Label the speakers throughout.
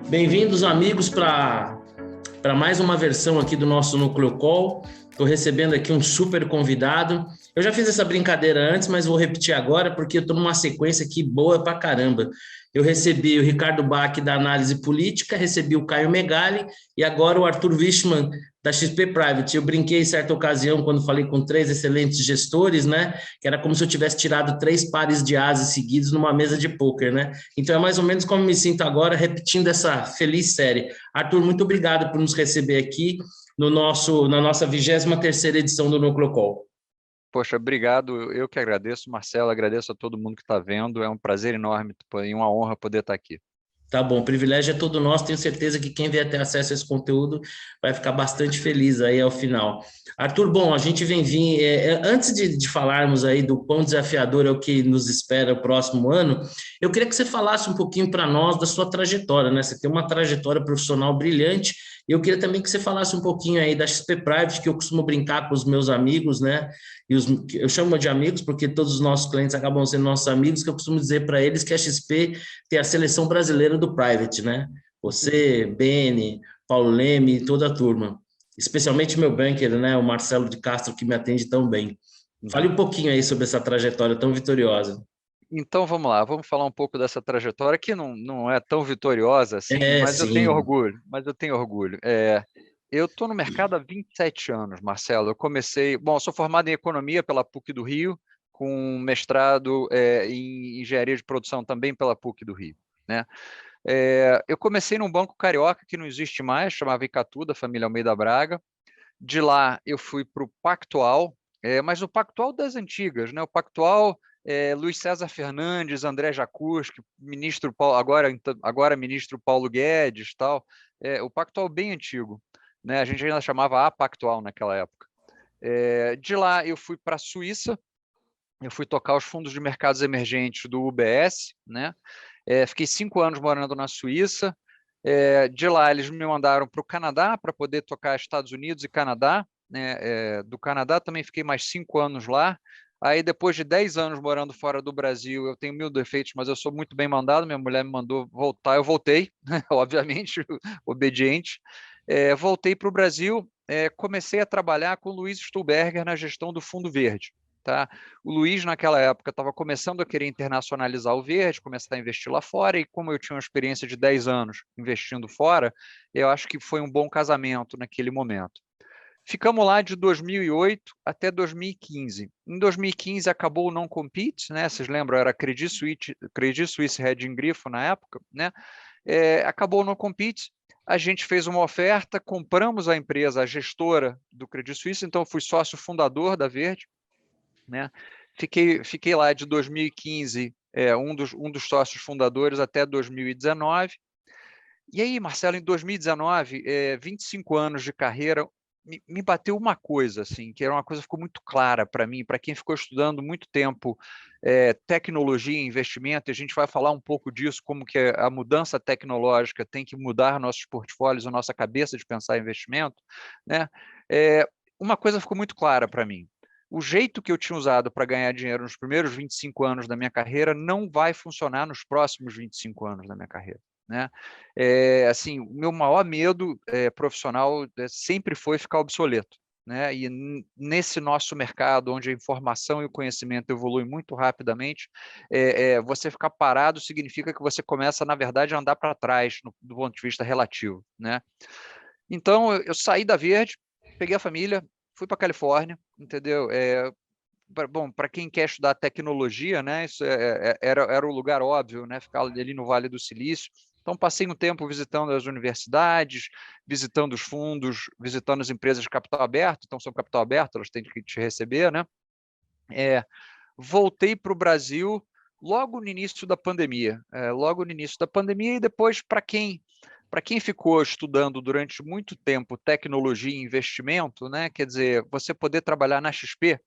Speaker 1: Bem-vindos, amigos, para mais uma versão aqui do nosso Núcleo Call. Estou recebendo aqui um super convidado. Eu já fiz essa brincadeira antes, mas vou repetir agora porque eu estou numa sequência aqui boa pra caramba. Eu recebi o Ricardo Bach da Análise Política, recebi o Caio Megali e agora o Arthur Wichmann da XP Private. Eu brinquei em certa ocasião quando falei com 3 excelentes gestores, né? Que era como se eu tivesse tirado 3 pares de ases seguidos numa mesa de pôquer, né? Então é mais ou menos como me sinto agora, repetindo essa feliz série. Arthur, muito obrigado por nos receber aqui na nossa 23ª edição do Núcleo Call.
Speaker 2: Poxa, obrigado. Eu que agradeço, Marcelo, agradeço a todo mundo que está vendo. É um prazer enorme e uma honra poder estar aqui.
Speaker 1: Tá bom, o privilégio é todo nosso. Tenho certeza que quem vier ter acesso a esse conteúdo vai ficar bastante feliz aí ao final. Arthur, bom, a gente vem vir. Antes de falarmos aí do quão desafiador é o que nos espera o próximo ano, eu queria que você falasse um pouquinho para nós da sua trajetória, né? Você tem uma trajetória profissional brilhante. E eu queria também que você falasse um pouquinho aí da XP Private, que eu costumo brincar com os meus amigos, né? Eu chamo de amigos porque todos os nossos clientes acabam sendo nossos amigos, que eu costumo dizer para eles que a XP tem a seleção brasileira do Private, né? Você, Beni, Paulo Leme e toda a turma. Especialmente meu banker, né? O Marcelo de Castro, que me atende tão bem. Fale um pouquinho aí sobre essa trajetória tão vitoriosa.
Speaker 2: Então vamos lá, vamos falar um pouco dessa trajetória que não é tão vitoriosa assim, mas eu tenho
Speaker 1: Sim.
Speaker 2: orgulho, eu estou no mercado há 27 anos, Marcelo. Eu comecei, bom, eu sou formado em Economia pela PUC do Rio, com mestrado em Engenharia de Produção também pela PUC do Rio, né? Eu comecei num banco carioca que não existe mais, chamava Icatu, da família Almeida Braga. De lá eu fui para o Pactual, mas o Pactual das antigas, né? O Pactual, Luiz César Fernandes, André Jacuzzi, ministro Paulo, agora ministro Paulo Guedes, tal. O Pactual bem antigo, né? A gente ainda chamava a Pactual naquela época. De lá eu fui para a Suíça, eu fui tocar os fundos de mercados emergentes do UBS, né? Fiquei 5 anos morando na Suíça. De lá eles me mandaram para o Canadá para poder tocar Estados Unidos e Canadá, né? Do Canadá também fiquei mais 5 anos lá. Aí depois de 10 anos morando fora do Brasil, eu tenho 1000 defeitos, mas eu sou muito bem mandado. Minha mulher me mandou voltar, eu voltei, obviamente, obediente. Voltei para o Brasil, comecei a trabalhar com o Luiz Stuhlberger na gestão do Fundo Verde. Tá? O Luiz, naquela época, estava começando a querer internacionalizar o verde, começar a investir lá fora, e como eu tinha uma experiência de 10 anos investindo fora, eu acho que foi um bom casamento naquele momento. Ficamos lá de 2008 até 2015. Em 2015 acabou o non-compete, né? Vocês lembram, era Credit Suisse Hedging Grifo na época, né? Acabou o non-compete, a gente fez uma oferta, compramos a empresa, a gestora do Credit Suisse, então eu fui sócio fundador da Verde, né? Fiquei lá de 2015, um dos sócios fundadores, até 2019. E aí, Marcelo, em 2019, 25 anos de carreira, me bateu uma coisa, assim, que era uma coisa que ficou muito clara para mim, para quem ficou estudando muito tempo tecnologia e investimento, e a gente vai falar um pouco disso, como que a mudança tecnológica tem que mudar nossos portfólios, a nossa cabeça de pensar em investimento, né? Uma coisa ficou muito clara para mim. O jeito que eu tinha usado para ganhar dinheiro nos primeiros 25 anos da minha carreira não vai funcionar nos próximos 25 anos da minha carreira, né? Assim, o meu maior medo profissional sempre foi ficar obsoleto, né? E nesse nosso mercado, onde a informação e o conhecimento evoluem muito rapidamente, você ficar parado significa que você começa, na verdade, a andar para trás do ponto de vista relativo, né? Então, eu saí da Verde, peguei a família, fui para a Califórnia, entendeu? Bom, para quem quer estudar tecnologia, né, isso era o lugar óbvio, né, ficar ali no Vale do Silício. Então, passei um tempo visitando as universidades, visitando os fundos, visitando as empresas de capital aberto. Então, são capital aberto, elas têm que te receber, né? Voltei para o Brasil logo no início da pandemia. E depois, para quem ficou estudando durante muito tempo tecnologia e investimento, né, quer dizer, você poder trabalhar na XP,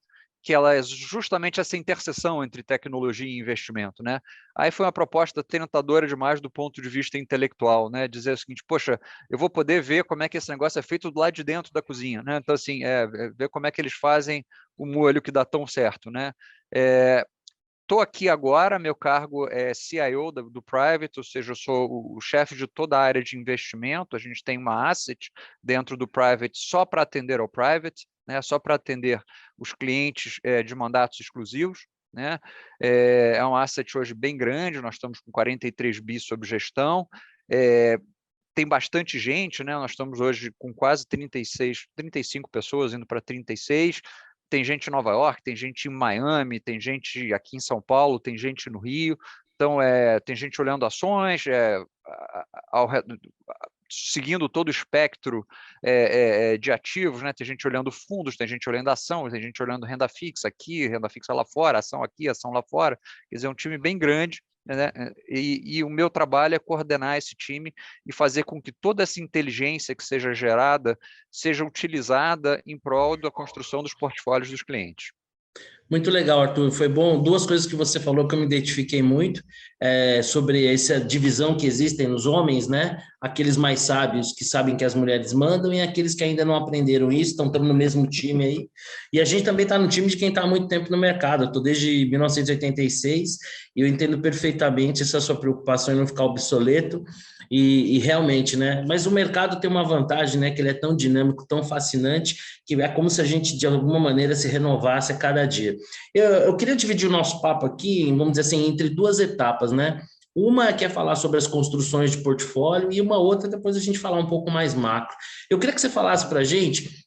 Speaker 2: que ela é justamente essa interseção entre tecnologia e investimento, né? Aí foi uma proposta tentadora demais do ponto de vista intelectual, né? Dizer o seguinte, poxa, eu vou poder ver como é que esse negócio é feito do lado de dentro da cozinha, né? Então, assim, ver como é que eles fazem o molho que dá tão certo, né? estou aqui agora, meu cargo é CIO do Private, ou seja, eu sou o chefe de toda a área de investimento. A gente tem uma asset dentro do Private só para atender ao Private, né, só para atender os clientes de mandatos exclusivos. Né? É um asset hoje bem grande, nós estamos com 43 bi sob gestão, tem bastante gente, né? Nós estamos hoje com quase 35 pessoas, indo para 36. Tem gente em Nova York, tem gente em Miami, tem gente aqui em São Paulo, tem gente no Rio. Então, tem gente olhando ações, seguindo todo o espectro de ativos, né? Tem gente olhando fundos, tem gente olhando ação, tem gente olhando renda fixa aqui, renda fixa lá fora, ação aqui, ação lá fora. Quer dizer, é um time bem grande. Né? E o meu trabalho é coordenar esse time e fazer com que toda essa inteligência que seja gerada seja utilizada em prol da construção dos portfólios dos clientes.
Speaker 1: Muito legal, Arthur. Foi bom. Duas coisas que você falou que eu me identifiquei muito sobre essa divisão que existem nos homens, né? Aqueles mais sábios que sabem que as mulheres mandam e aqueles que ainda não aprenderam isso, estão no mesmo time aí. E a gente também está no time de quem está há muito tempo no mercado. Eu estou desde 1986 e eu entendo perfeitamente essa sua preocupação em não ficar obsoleto. E realmente, né? Mas o mercado tem uma vantagem, né? Que ele é tão dinâmico, tão fascinante, que é como se a gente, de alguma maneira, se renovasse a cada dia. Eu queria dividir o nosso papo aqui, vamos dizer assim, entre duas etapas, né? Uma que é falar sobre as construções de portfólio e uma outra depois a gente falar um pouco mais macro. Eu queria que você falasse para a gente,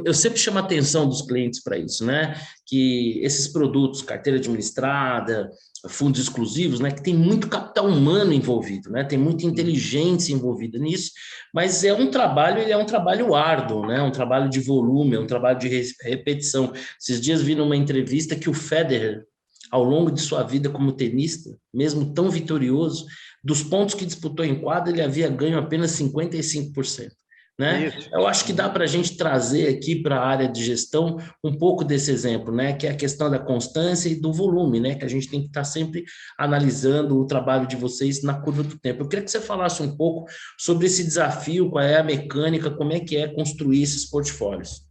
Speaker 1: eu sempre chamo a atenção dos clientes para isso, né? Que esses produtos, carteira administrada, fundos exclusivos, né? Que tem muito capital humano envolvido, né? Tem muita inteligência envolvida nisso, mas ele é um trabalho árduo, né? Um trabalho de volume, é um trabalho de repetição. Esses dias vi numa entrevista que o Federer, ao longo de sua vida como tenista, mesmo tão vitorioso, dos pontos que disputou em quadra, ele havia ganho apenas 55%. Né? Eu acho que dá para a gente trazer aqui para a área de gestão um pouco desse exemplo, né? Que é a questão da constância e do volume, né? Que a gente tem que estar sempre analisando o trabalho de vocês na curva do tempo. Eu queria que você falasse um pouco sobre esse desafio, qual é a mecânica, como é que é construir esses portfólios.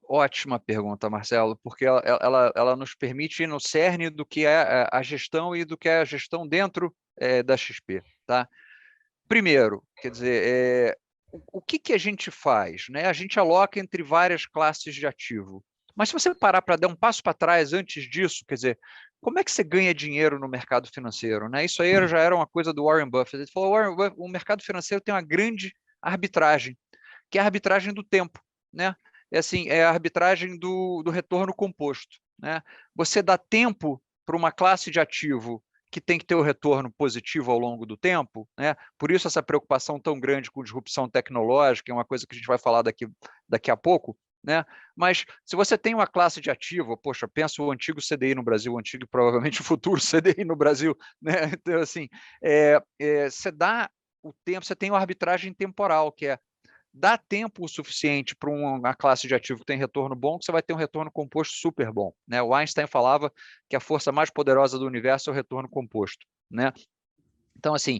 Speaker 2: Ótima pergunta, Marcelo, porque ela nos permite ir no cerne do que é a gestão e do que é a gestão dentro da XP. Tá? Primeiro, quer dizer, o que a gente faz? Né? A gente aloca entre várias classes de ativo. Mas se você parar para dar um passo para trás antes disso, quer dizer, como é que você ganha dinheiro no mercado financeiro? Né? Isso aí já era uma coisa do Warren Buffett. Ele falou, Warren Buffett, o mercado financeiro tem uma grande arbitragem, que é a arbitragem do tempo. Né? É a arbitragem do retorno composto. Né? Você dá tempo para uma classe de ativo que tem que ter o retorno positivo ao longo do tempo, né? Por isso essa preocupação tão grande com disrupção tecnológica, é uma coisa que a gente vai falar daqui a pouco, né? Mas se você tem uma classe de ativo, poxa, pensa o antigo CDI no Brasil, o antigo e provavelmente o futuro CDI no Brasil, né? Então, assim, você dá o tempo, você tem uma arbitragem temporal, que é dá tempo o suficiente para uma classe de ativo que tem retorno bom, que você vai ter um retorno composto super bom. Né? O Einstein falava que a força mais poderosa do universo é o retorno composto. Né? Então, assim,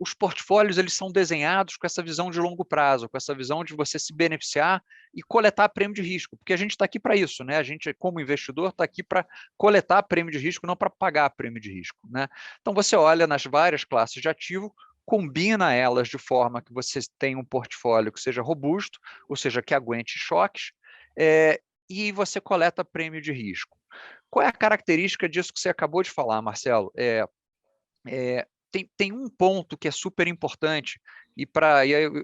Speaker 2: os portfólios eles são desenhados com essa visão de longo prazo, com essa visão de você se beneficiar e coletar prêmio de risco, porque a gente está aqui para isso, né? A gente, como investidor, está aqui para coletar prêmio de risco, não para pagar prêmio de risco. Né? Então, você olha nas várias classes de ativo, combina elas de forma que você tenha um portfólio que seja robusto, ou seja, que aguente choques, e você coleta prêmio de risco. Qual é a característica disso que você acabou de falar, Marcelo? Tem um ponto que é super importante, e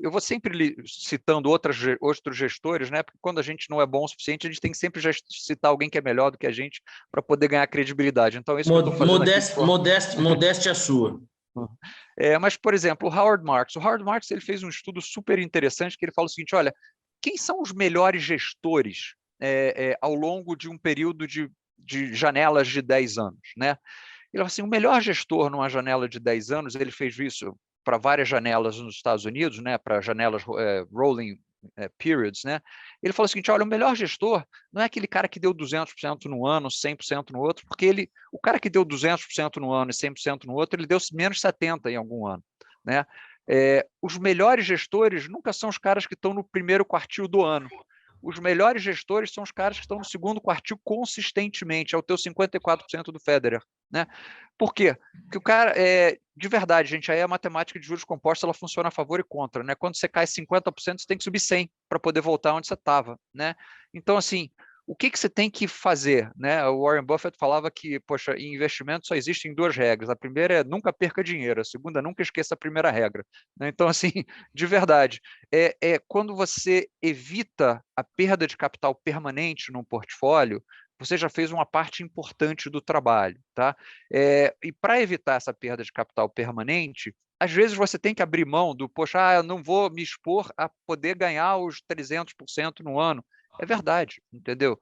Speaker 2: eu vou sempre citando outros gestores, né? Porque quando a gente não é bom o suficiente, a gente tem que sempre citar alguém que é melhor do que a gente para poder ganhar credibilidade. Então, isso que eu estou fazendo aqui.
Speaker 1: Modéstia sua.
Speaker 2: Mas, por exemplo, o Howard Marks ele fez um estudo super interessante que ele fala o seguinte, olha, quem são os melhores gestores ao longo de um período de janelas de 10 anos? Né? Ele fala assim, o melhor gestor numa janela de 10 anos, ele fez isso para várias janelas nos Estados Unidos, né, para janelas rolling periods, né? Ele falou o seguinte, olha, o melhor gestor não é aquele cara que deu 200% no ano, 100% no outro, porque o cara que deu 200% no ano e 100% no outro, ele deu menos 70% em algum ano, né? Os melhores gestores nunca são os caras que estão no primeiro quartil do ano. Os melhores gestores são os caras que estão no segundo quartil consistentemente, é o teu 54% do Federer, né? Por quê? Porque o cara, de verdade, gente, aí a matemática de juros compostos ela funciona a favor e contra, né? Quando você cai 50%, você tem que subir 100 para poder voltar onde você estava, né? Então, assim, o que você tem que fazer, né? O Warren Buffett falava que, poxa, em investimento só existem duas regras. A primeira é nunca perca dinheiro, a segunda, nunca esqueça a primeira regra, né? Então, assim, de verdade, quando você evita a perda de capital permanente num portfólio, você já fez uma parte importante do trabalho, tá? E para evitar essa perda de capital permanente, às vezes você tem que abrir mão do, poxa, eu não vou me expor a poder ganhar os 300% no ano. É verdade, entendeu?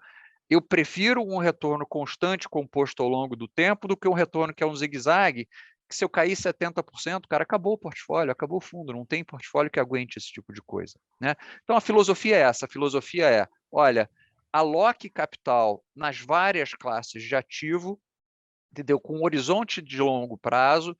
Speaker 2: Eu prefiro um retorno constante composto ao longo do tempo do que um retorno que é um zigue-zague, que se eu cair 70%, cara, acabou o portfólio, acabou o fundo, não tem portfólio que aguente esse tipo de coisa, né? Então a filosofia é essa, a filosofia é, olha, aloque capital nas várias classes de ativo, entendeu? Com um horizonte de longo prazo,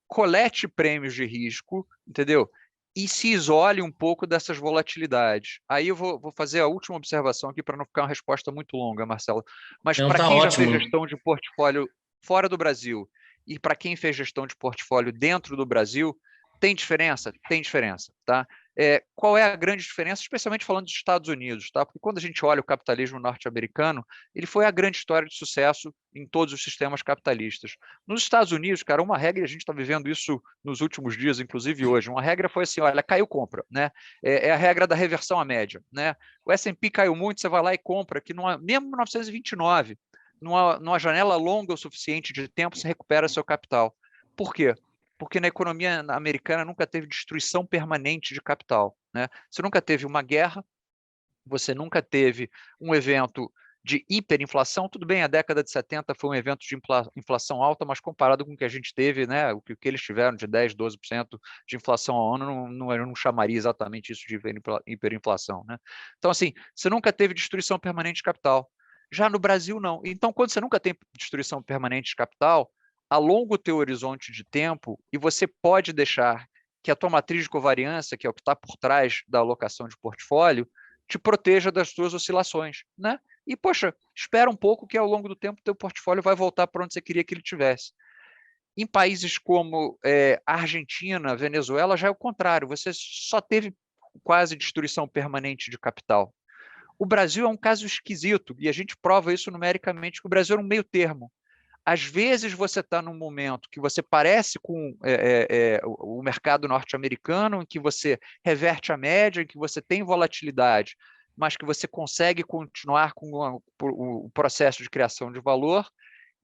Speaker 2: colete prêmios de risco, entendeu? E se isole um pouco dessas volatilidades. Aí eu vou fazer a última observação aqui para não ficar uma resposta muito longa, Marcelo. Mas
Speaker 1: Então
Speaker 2: para
Speaker 1: tá
Speaker 2: quem já fez
Speaker 1: ótimo.
Speaker 2: gestão de portfólio fora do Brasil e para quem fez gestão de portfólio dentro do Brasil, tem diferença? Tem diferença, tá? Qual é a grande diferença, especialmente falando dos Estados Unidos, tá? Porque quando a gente olha o capitalismo norte-americano, ele foi a grande história de sucesso em todos os sistemas capitalistas. Nos Estados Unidos, cara, uma regra, e a gente está vivendo isso nos últimos dias, inclusive hoje, uma regra foi assim, olha, caiu, compra, né? É a regra da reversão à média, né? O S&P caiu muito, você vai lá e compra, que mesmo em 1929, numa janela longa o suficiente de tempo, você recupera seu capital. Por quê? Porque na economia americana nunca teve destruição permanente de capital, né? Você nunca teve uma guerra, você nunca teve um evento de hiperinflação. Tudo bem, a década de 70 foi um evento de inflação alta, mas comparado com o que a gente teve, né, o que eles tiveram de 10, 12% de inflação ao ano, eu não chamaria exatamente isso de hiperinflação, né? Então, assim, você nunca teve destruição permanente de capital. Já no Brasil, não. Então, quando você nunca tem destruição permanente de capital, alonga o teu horizonte de tempo e você pode deixar que a tua matriz de covariância, que é o que está por trás da alocação de portfólio, te proteja das suas oscilações, né? E, poxa, espera um pouco que ao longo do tempo o teu portfólio vai voltar para onde você queria que ele tivesse. Em países como Argentina, Venezuela, já é o contrário. Você só teve quase destruição permanente de capital. O Brasil é um caso esquisito, e a gente prova isso numericamente, que o Brasil é um meio termo. Às vezes você está num momento que você parece com o mercado norte-americano, em que você reverte a média, em que você tem volatilidade, mas que você consegue continuar com o processo de criação de valor,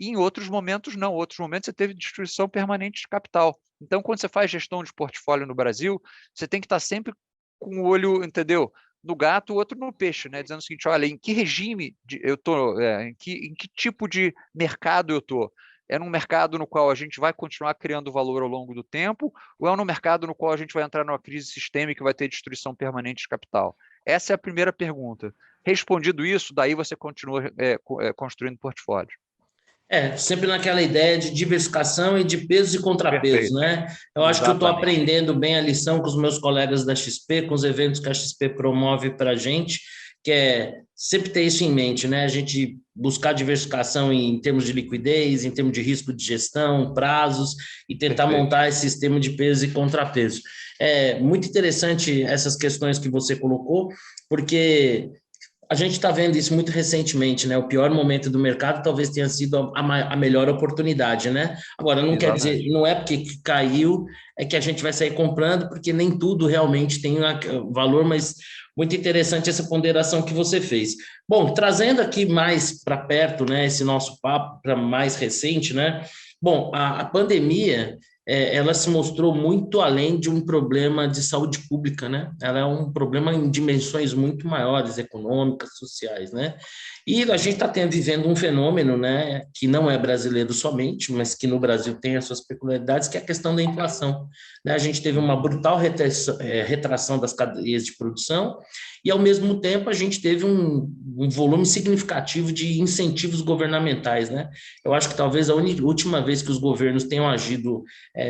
Speaker 2: e em outros momentos não. Em outros momentos você teve destruição permanente de capital. Então, quando você faz gestão de portfólio no Brasil, você tem que estar sempre com o olho, entendeu? No gato, o outro no peixe, né? Dizendo o seguinte: olha, em que regime eu estou, em que tipo de mercado eu estou? É num mercado no qual a gente vai continuar criando valor ao longo do tempo, ou é num mercado no qual a gente vai entrar numa crise sistêmica e vai ter destruição permanente de capital? Essa é a primeira pergunta. Respondido isso, daí você continua construindo portfólio.
Speaker 1: Sempre naquela ideia de diversificação e de pesos e contrapesos,
Speaker 2: Perfeito.
Speaker 1: né? Eu acho que eu estou
Speaker 2: Exatamente.
Speaker 1: aprendendo bem a lição com os meus colegas da XP, com os eventos que a XP promove para a gente, que é sempre ter isso em mente, né? A gente buscar diversificação em termos de liquidez, em termos de risco de gestão, prazos, e tentar
Speaker 2: Perfeito.
Speaker 1: montar esse sistema de peso e contrapeso. É muito interessante essas questões que você colocou, porque a gente está vendo isso muito recentemente, né? O pior momento do mercado talvez tenha sido a melhor oportunidade, né? Agora, não quer dizer,
Speaker 2: Exatamente.
Speaker 1: não é porque caiu, é que a gente vai sair comprando, porque nem tudo realmente tem valor, mas muito interessante essa ponderação que você fez. Bom, trazendo aqui mais para perto, né? Esse nosso papo para mais recente, né? Bom, a pandemia ela se mostrou muito além de um problema de saúde pública, né? Ela é um problema em dimensões muito maiores, econômicas, sociais, né? E a gente está vivendo um fenômeno, né, que não é brasileiro somente, mas que no Brasil tem as suas peculiaridades, que é a questão da inflação, né? A gente teve uma brutal retração das cadeias de produção e, ao mesmo tempo, a gente teve um volume significativo de incentivos governamentais, né? Eu acho que talvez a última vez que os governos tenham agido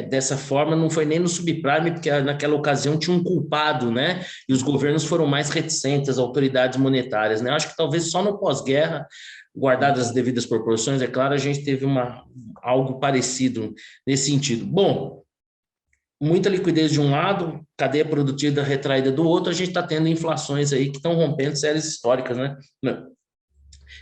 Speaker 1: dessa forma não foi nem no subprime, porque naquela ocasião tinha um culpado, né? E os governos foram mais reticentes, as autoridades monetárias, né? Eu acho que talvez só no pós-guerra, guardadas as devidas proporções, é claro, a gente teve algo parecido nesse sentido. Bom, muita liquidez de um lado, cadeia produtiva retraída do outro, a gente está tendo inflações aí que estão rompendo séries históricas, né?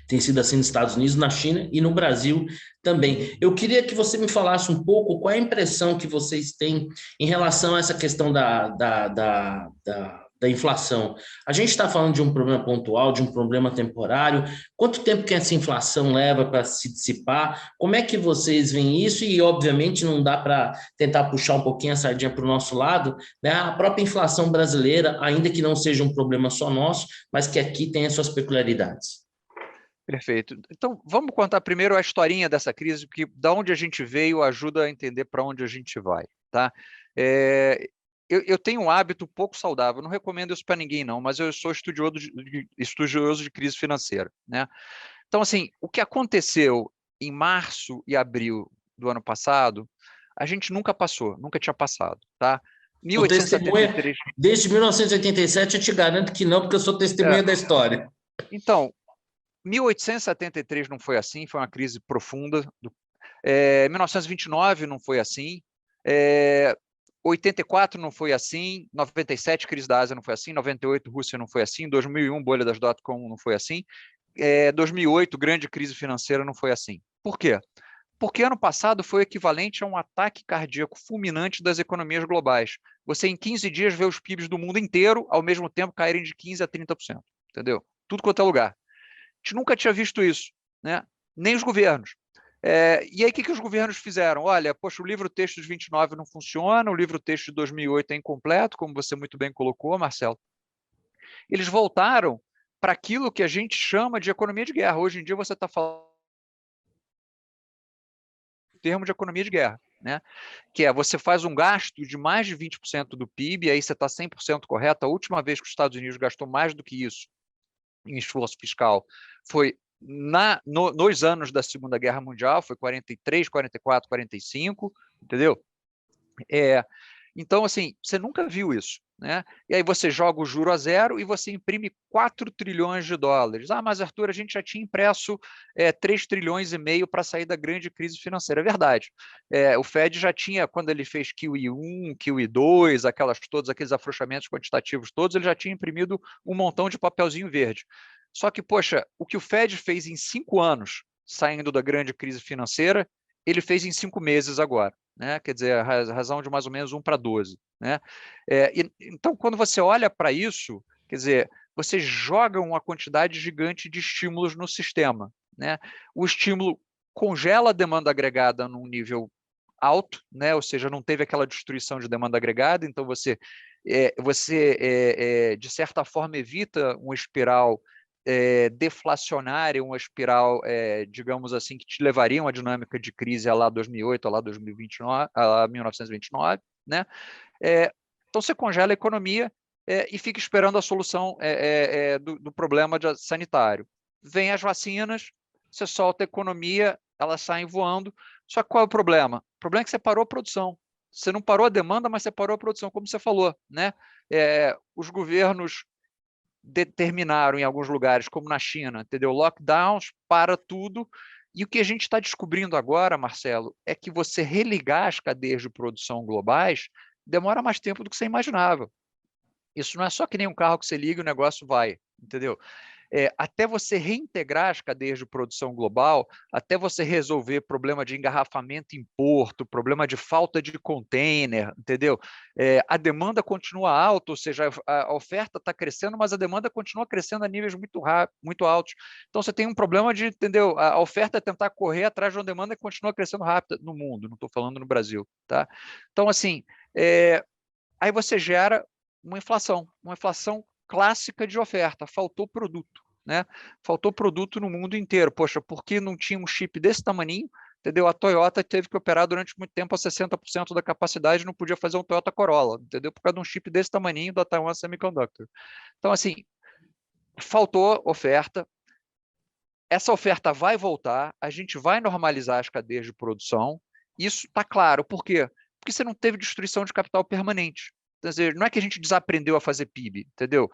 Speaker 1: Tem sido assim nos Estados Unidos, na China e no Brasil também. Eu queria que você me falasse um pouco qual é a impressão que vocês têm em relação a essa questão da inflação. A gente está falando de um problema pontual, de um problema temporário. Quanto tempo que essa inflação leva para se dissipar? Como é que vocês veem isso? E, obviamente, não dá para tentar puxar um pouquinho a sardinha para o nosso lado, né? A própria inflação brasileira, ainda que não seja um problema só nosso, mas que aqui tem as suas peculiaridades.
Speaker 2: Perfeito. Então, vamos contar primeiro a historinha dessa crise, que da onde a gente veio ajuda a entender para onde a gente vai, tá? Eu tenho um hábito pouco saudável, não recomendo isso para ninguém não, mas eu sou estudioso de crise financeira, né? Então, assim, o que aconteceu em março e abril do ano passado, a gente nunca passou, nunca tinha passado, tá?
Speaker 1: Sou testemunha, desde 1987 eu te garanto que não, porque eu sou testemunha da história.
Speaker 2: Então, 1873 não foi assim, foi uma crise profunda. 1929 não foi assim. 84 não foi assim. 97, crise da Ásia não foi assim. 98, Rússia não foi assim. 2001, bolha das dot-com não foi assim. 2008, grande crise financeira não foi assim. Por quê? Porque ano passado foi equivalente a um ataque cardíaco fulminante das economias globais. Você, em 15 dias, vê os PIBs do mundo inteiro, ao mesmo tempo, caírem de 15% a 30%. Entendeu? Tudo quanto é lugar. A gente nunca tinha visto isso, né? Nem os governos. E aí, o que os governos fizeram? Olha, poxa, o livro-texto de 29 não funciona, o livro-texto de 2008 é incompleto, como você muito bem colocou, Marcelo. Eles voltaram para aquilo que a gente chama de economia de guerra. Hoje em dia, você está falando termo de economia de guerra, né? Que é você faz um gasto de mais de 20% do PIB, aí você está 100% correto. A última vez que os Estados Unidos gastou mais do que isso em esforço fiscal foi nos anos da Segunda Guerra Mundial, foi 43, 44, 45, entendeu? Então, assim, você nunca viu isso, né? E aí você joga o juro a zero e você imprime 4 trilhões de dólares. Ah, mas Arthur, a gente já tinha impresso 3 trilhões e meio para sair da grande crise financeira. É verdade. O Fed já tinha, quando ele fez QE1, QE2, todos aqueles afrouxamentos quantitativos todos, ele já tinha imprimido um montão de papelzinho verde. Só que, poxa, o que o Fed fez em 5 anos, saindo da grande crise financeira, ele fez em 5 meses agora. Né? Quer dizer, a razão de mais ou menos 1 para 12. Né? Então, quando você olha para isso, quer dizer, você joga uma quantidade gigante de estímulos no sistema. Né? O estímulo congela a demanda agregada num nível alto, né? Ou seja, não teve aquela destruição de demanda agregada, então você de certa forma, evita uma espiral deflacionária, uma espiral, digamos assim, que te levaria a uma dinâmica de crise a lá 2008, a lá 2029, a lá 1929, né? Então você congela a economia e fica esperando a solução do problema sanitário. Vem as vacinas, você solta a economia, elas saem voando, só que qual é o problema? O problema é que você parou a produção. Você não parou a demanda, mas você parou a produção, como você falou, né? Os governos determinaram em alguns lugares, como na China, entendeu? Lockdowns, para tudo. E o que a gente está descobrindo agora, Marcelo, é que você religar as cadeias de produção globais demora mais tempo do que você imaginava. Isso não é só que nem um carro que você liga e o negócio vai, entendeu? Até você reintegrar as cadeias de produção global, até você resolver problema de engarrafamento em porto, problema de falta de container, entendeu? A demanda continua alta, ou seja, a oferta está crescendo, mas a demanda continua crescendo a níveis muito altos. Então, você tem um problema de, entendeu? A oferta é tentar correr atrás de uma demanda que continua crescendo rápido no mundo, não estou falando no Brasil, tá? Então, assim, aí você gera uma inflação clássica de oferta, faltou produto, né? Faltou produto no mundo inteiro. Poxa, porque não tinha um chip desse tamaninho, entendeu? A Toyota teve que operar durante muito tempo a 60% da capacidade, não podia fazer um Toyota Corolla, entendeu? Por causa de um chip desse tamaninho da Taiwan Semiconductor. Então, assim, faltou oferta, essa oferta vai voltar, a gente vai normalizar as cadeias de produção, isso está claro. Por quê? Porque você não teve destruição de capital permanente. Quer dizer, não é que a gente desaprendeu a fazer PIB, entendeu?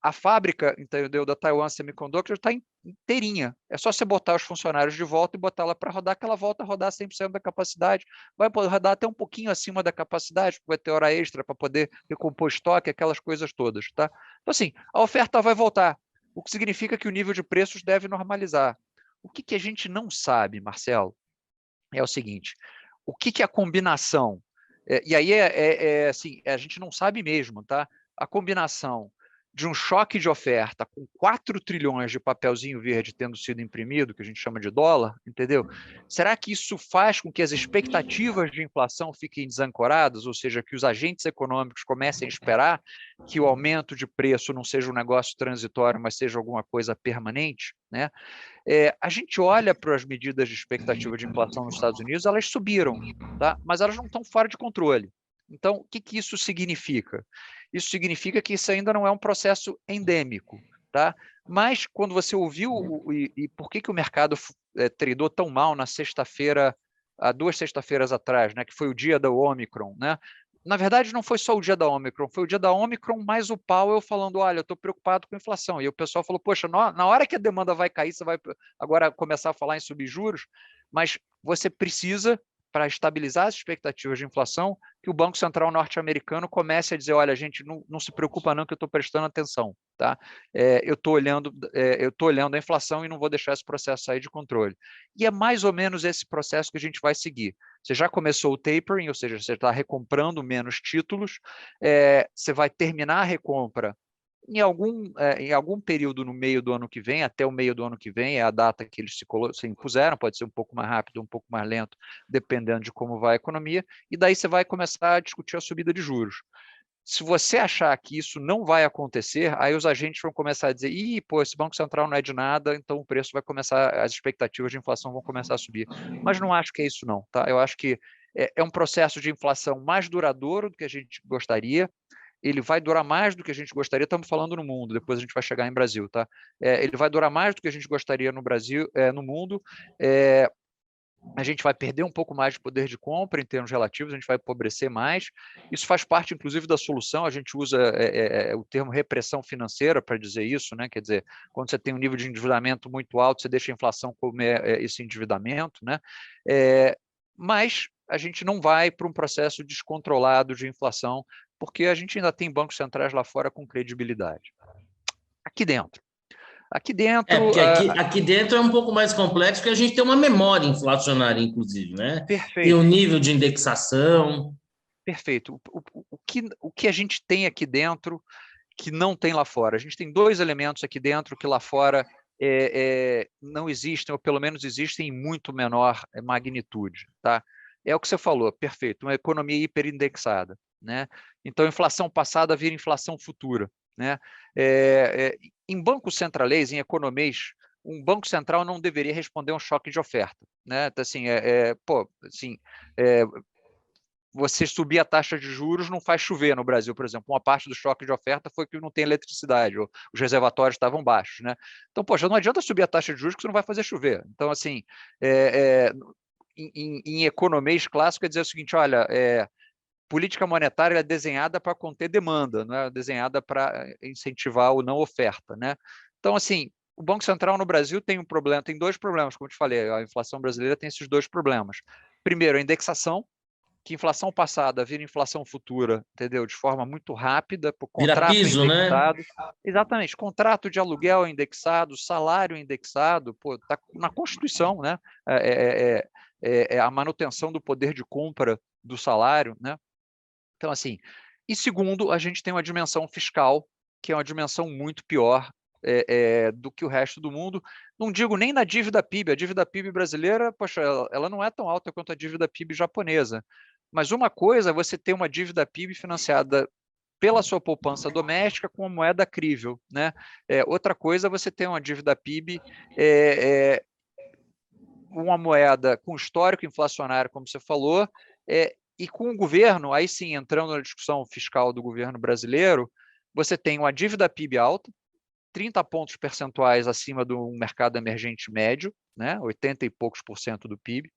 Speaker 2: A fábrica, entendeu, da Taiwan Semiconductor está inteirinha. É só você botar os funcionários de volta e botar ela para rodar, que ela volta a rodar 100% da capacidade. Vai rodar até um pouquinho acima da capacidade, porque vai ter hora extra para poder recompor estoque, aquelas coisas todas. Tá? Então, assim, a oferta vai voltar, o que significa que o nível de preços deve normalizar. O que a gente não sabe, Marcelo, é o seguinte, o que é a combinação? E aí assim, a gente não sabe mesmo, tá? A combinação de um choque de oferta com 4 trilhões de papelzinho verde tendo sido imprimido, que a gente chama de dólar, entendeu? Será que isso faz com que as expectativas de inflação fiquem desancoradas, ou seja, que os agentes econômicos comecem a esperar que o aumento de preço não seja um negócio transitório, mas seja alguma coisa permanente, né? A gente olha para as medidas de expectativa de inflação nos Estados Unidos, elas subiram, tá? Mas elas não estão fora de controle. Então, o que isso significa? Isso significa que isso ainda não é um processo endêmico, tá? Mas quando você ouviu e por que o mercado tradou tão mal na sexta-feira, há 2 sexta-feiras atrás, né, que foi o dia da Omicron, né? Na verdade, não foi só o dia da Omicron, foi o dia da Omicron mais o Powell falando, olha, eu estou preocupado com a inflação. E o pessoal falou, poxa, na hora que a demanda vai cair, você vai agora começar a falar em subir juros, mas você precisa, para estabilizar as expectativas de inflação, que o Banco Central norte-americano comece a dizer, olha, gente, não se preocupa não que eu estou prestando atenção, tá? Eu estou olhando a inflação e não vou deixar esse processo sair de controle. E é mais ou menos esse processo que a gente vai seguir. Você já começou o tapering, ou seja, você está recomprando menos títulos, você vai terminar a recompra em algum período no meio do ano que vem, até o meio do ano que vem, é a data que eles se impuseram, pode ser um pouco mais rápido, um pouco mais lento, dependendo de como vai a economia, e daí você vai começar a discutir a subida de juros. Se você achar que isso não vai acontecer, aí os agentes vão começar a dizer, ih, pô, esse Banco Central não é de nada, então o preço vai começar, as expectativas de inflação vão começar a subir. Mas não acho que é isso não, tá? Eu acho que é um processo de inflação mais duradouro do que a gente gostaria, ele vai durar mais do que a gente gostaria, estamos falando no mundo, depois a gente vai chegar em Brasil, tá? Ele vai durar mais do que a gente gostaria no Brasil, no mundo, a gente vai perder um pouco mais de poder de compra em termos relativos, a gente vai empobrecer mais. Isso faz parte, inclusive, da solução. A gente usa o termo repressão financeira para dizer isso, né? Quer dizer, quando você tem um nível de endividamento muito alto, você deixa a inflação comer esse endividamento, né? Mas a gente não vai para um processo descontrolado de inflação, porque a gente ainda tem bancos centrais lá fora com credibilidade. Aqui dentro. Aqui dentro.
Speaker 1: Porque aqui dentro é um pouco mais complexo, porque a gente tem uma memória inflacionária, inclusive, né? Tem o
Speaker 2: Perfeito.
Speaker 1: nível de indexação.
Speaker 2: Perfeito. O que a gente tem aqui dentro que não tem lá fora? A gente tem 2 elementos aqui dentro que lá fora não existem, ou pelo menos existem em muito menor magnitude. Tá? É o que você falou, perfeito, uma economia hiperindexada. Né? Então, inflação passada vira inflação futura. Né? Em bancos centralês, em economês, um banco central não deveria responder a um choque de oferta. Né? Então, assim, você subir a taxa de juros não faz chover no Brasil, por exemplo. Uma parte do choque de oferta foi que não tem eletricidade, ou os reservatórios estavam baixos. Né? Então, poxa, não adianta subir a taxa de juros que você não vai fazer chover. Então, assim, em economês clássico, é dizer o seguinte, olha, política monetária é desenhada para conter demanda, não é desenhada para incentivar ou não oferta. Né? Então, assim, o Banco Central no Brasil tem um problema, tem 2 problemas, como eu te falei, a inflação brasileira tem esses 2 problemas. Primeiro, a indexação, que inflação passada vira inflação futura, entendeu? De forma muito rápida, por
Speaker 1: Vira
Speaker 2: contrato
Speaker 1: piso, né?
Speaker 2: indexado. Exatamente, contrato de aluguel indexado, salário indexado, está na Constituição, né? É a manutenção do poder de compra do salário, né? Então, assim, e segundo, a gente tem uma dimensão fiscal, que é uma dimensão muito pior do que o resto do mundo. Não digo nem na dívida PIB, a dívida PIB brasileira, poxa, ela não é tão alta quanto a dívida PIB japonesa. Mas uma coisa é você ter uma dívida PIB financiada pela sua poupança doméstica com uma moeda crível. Né? Outra coisa é você ter uma dívida PIB, uma moeda com histórico inflacionário, como você falou, e com o governo, aí sim, entrando na discussão fiscal do governo brasileiro, você tem uma dívida PIB alta, 30 pontos percentuais acima do mercado emergente médio, né? 80 e poucos por cento do PIB.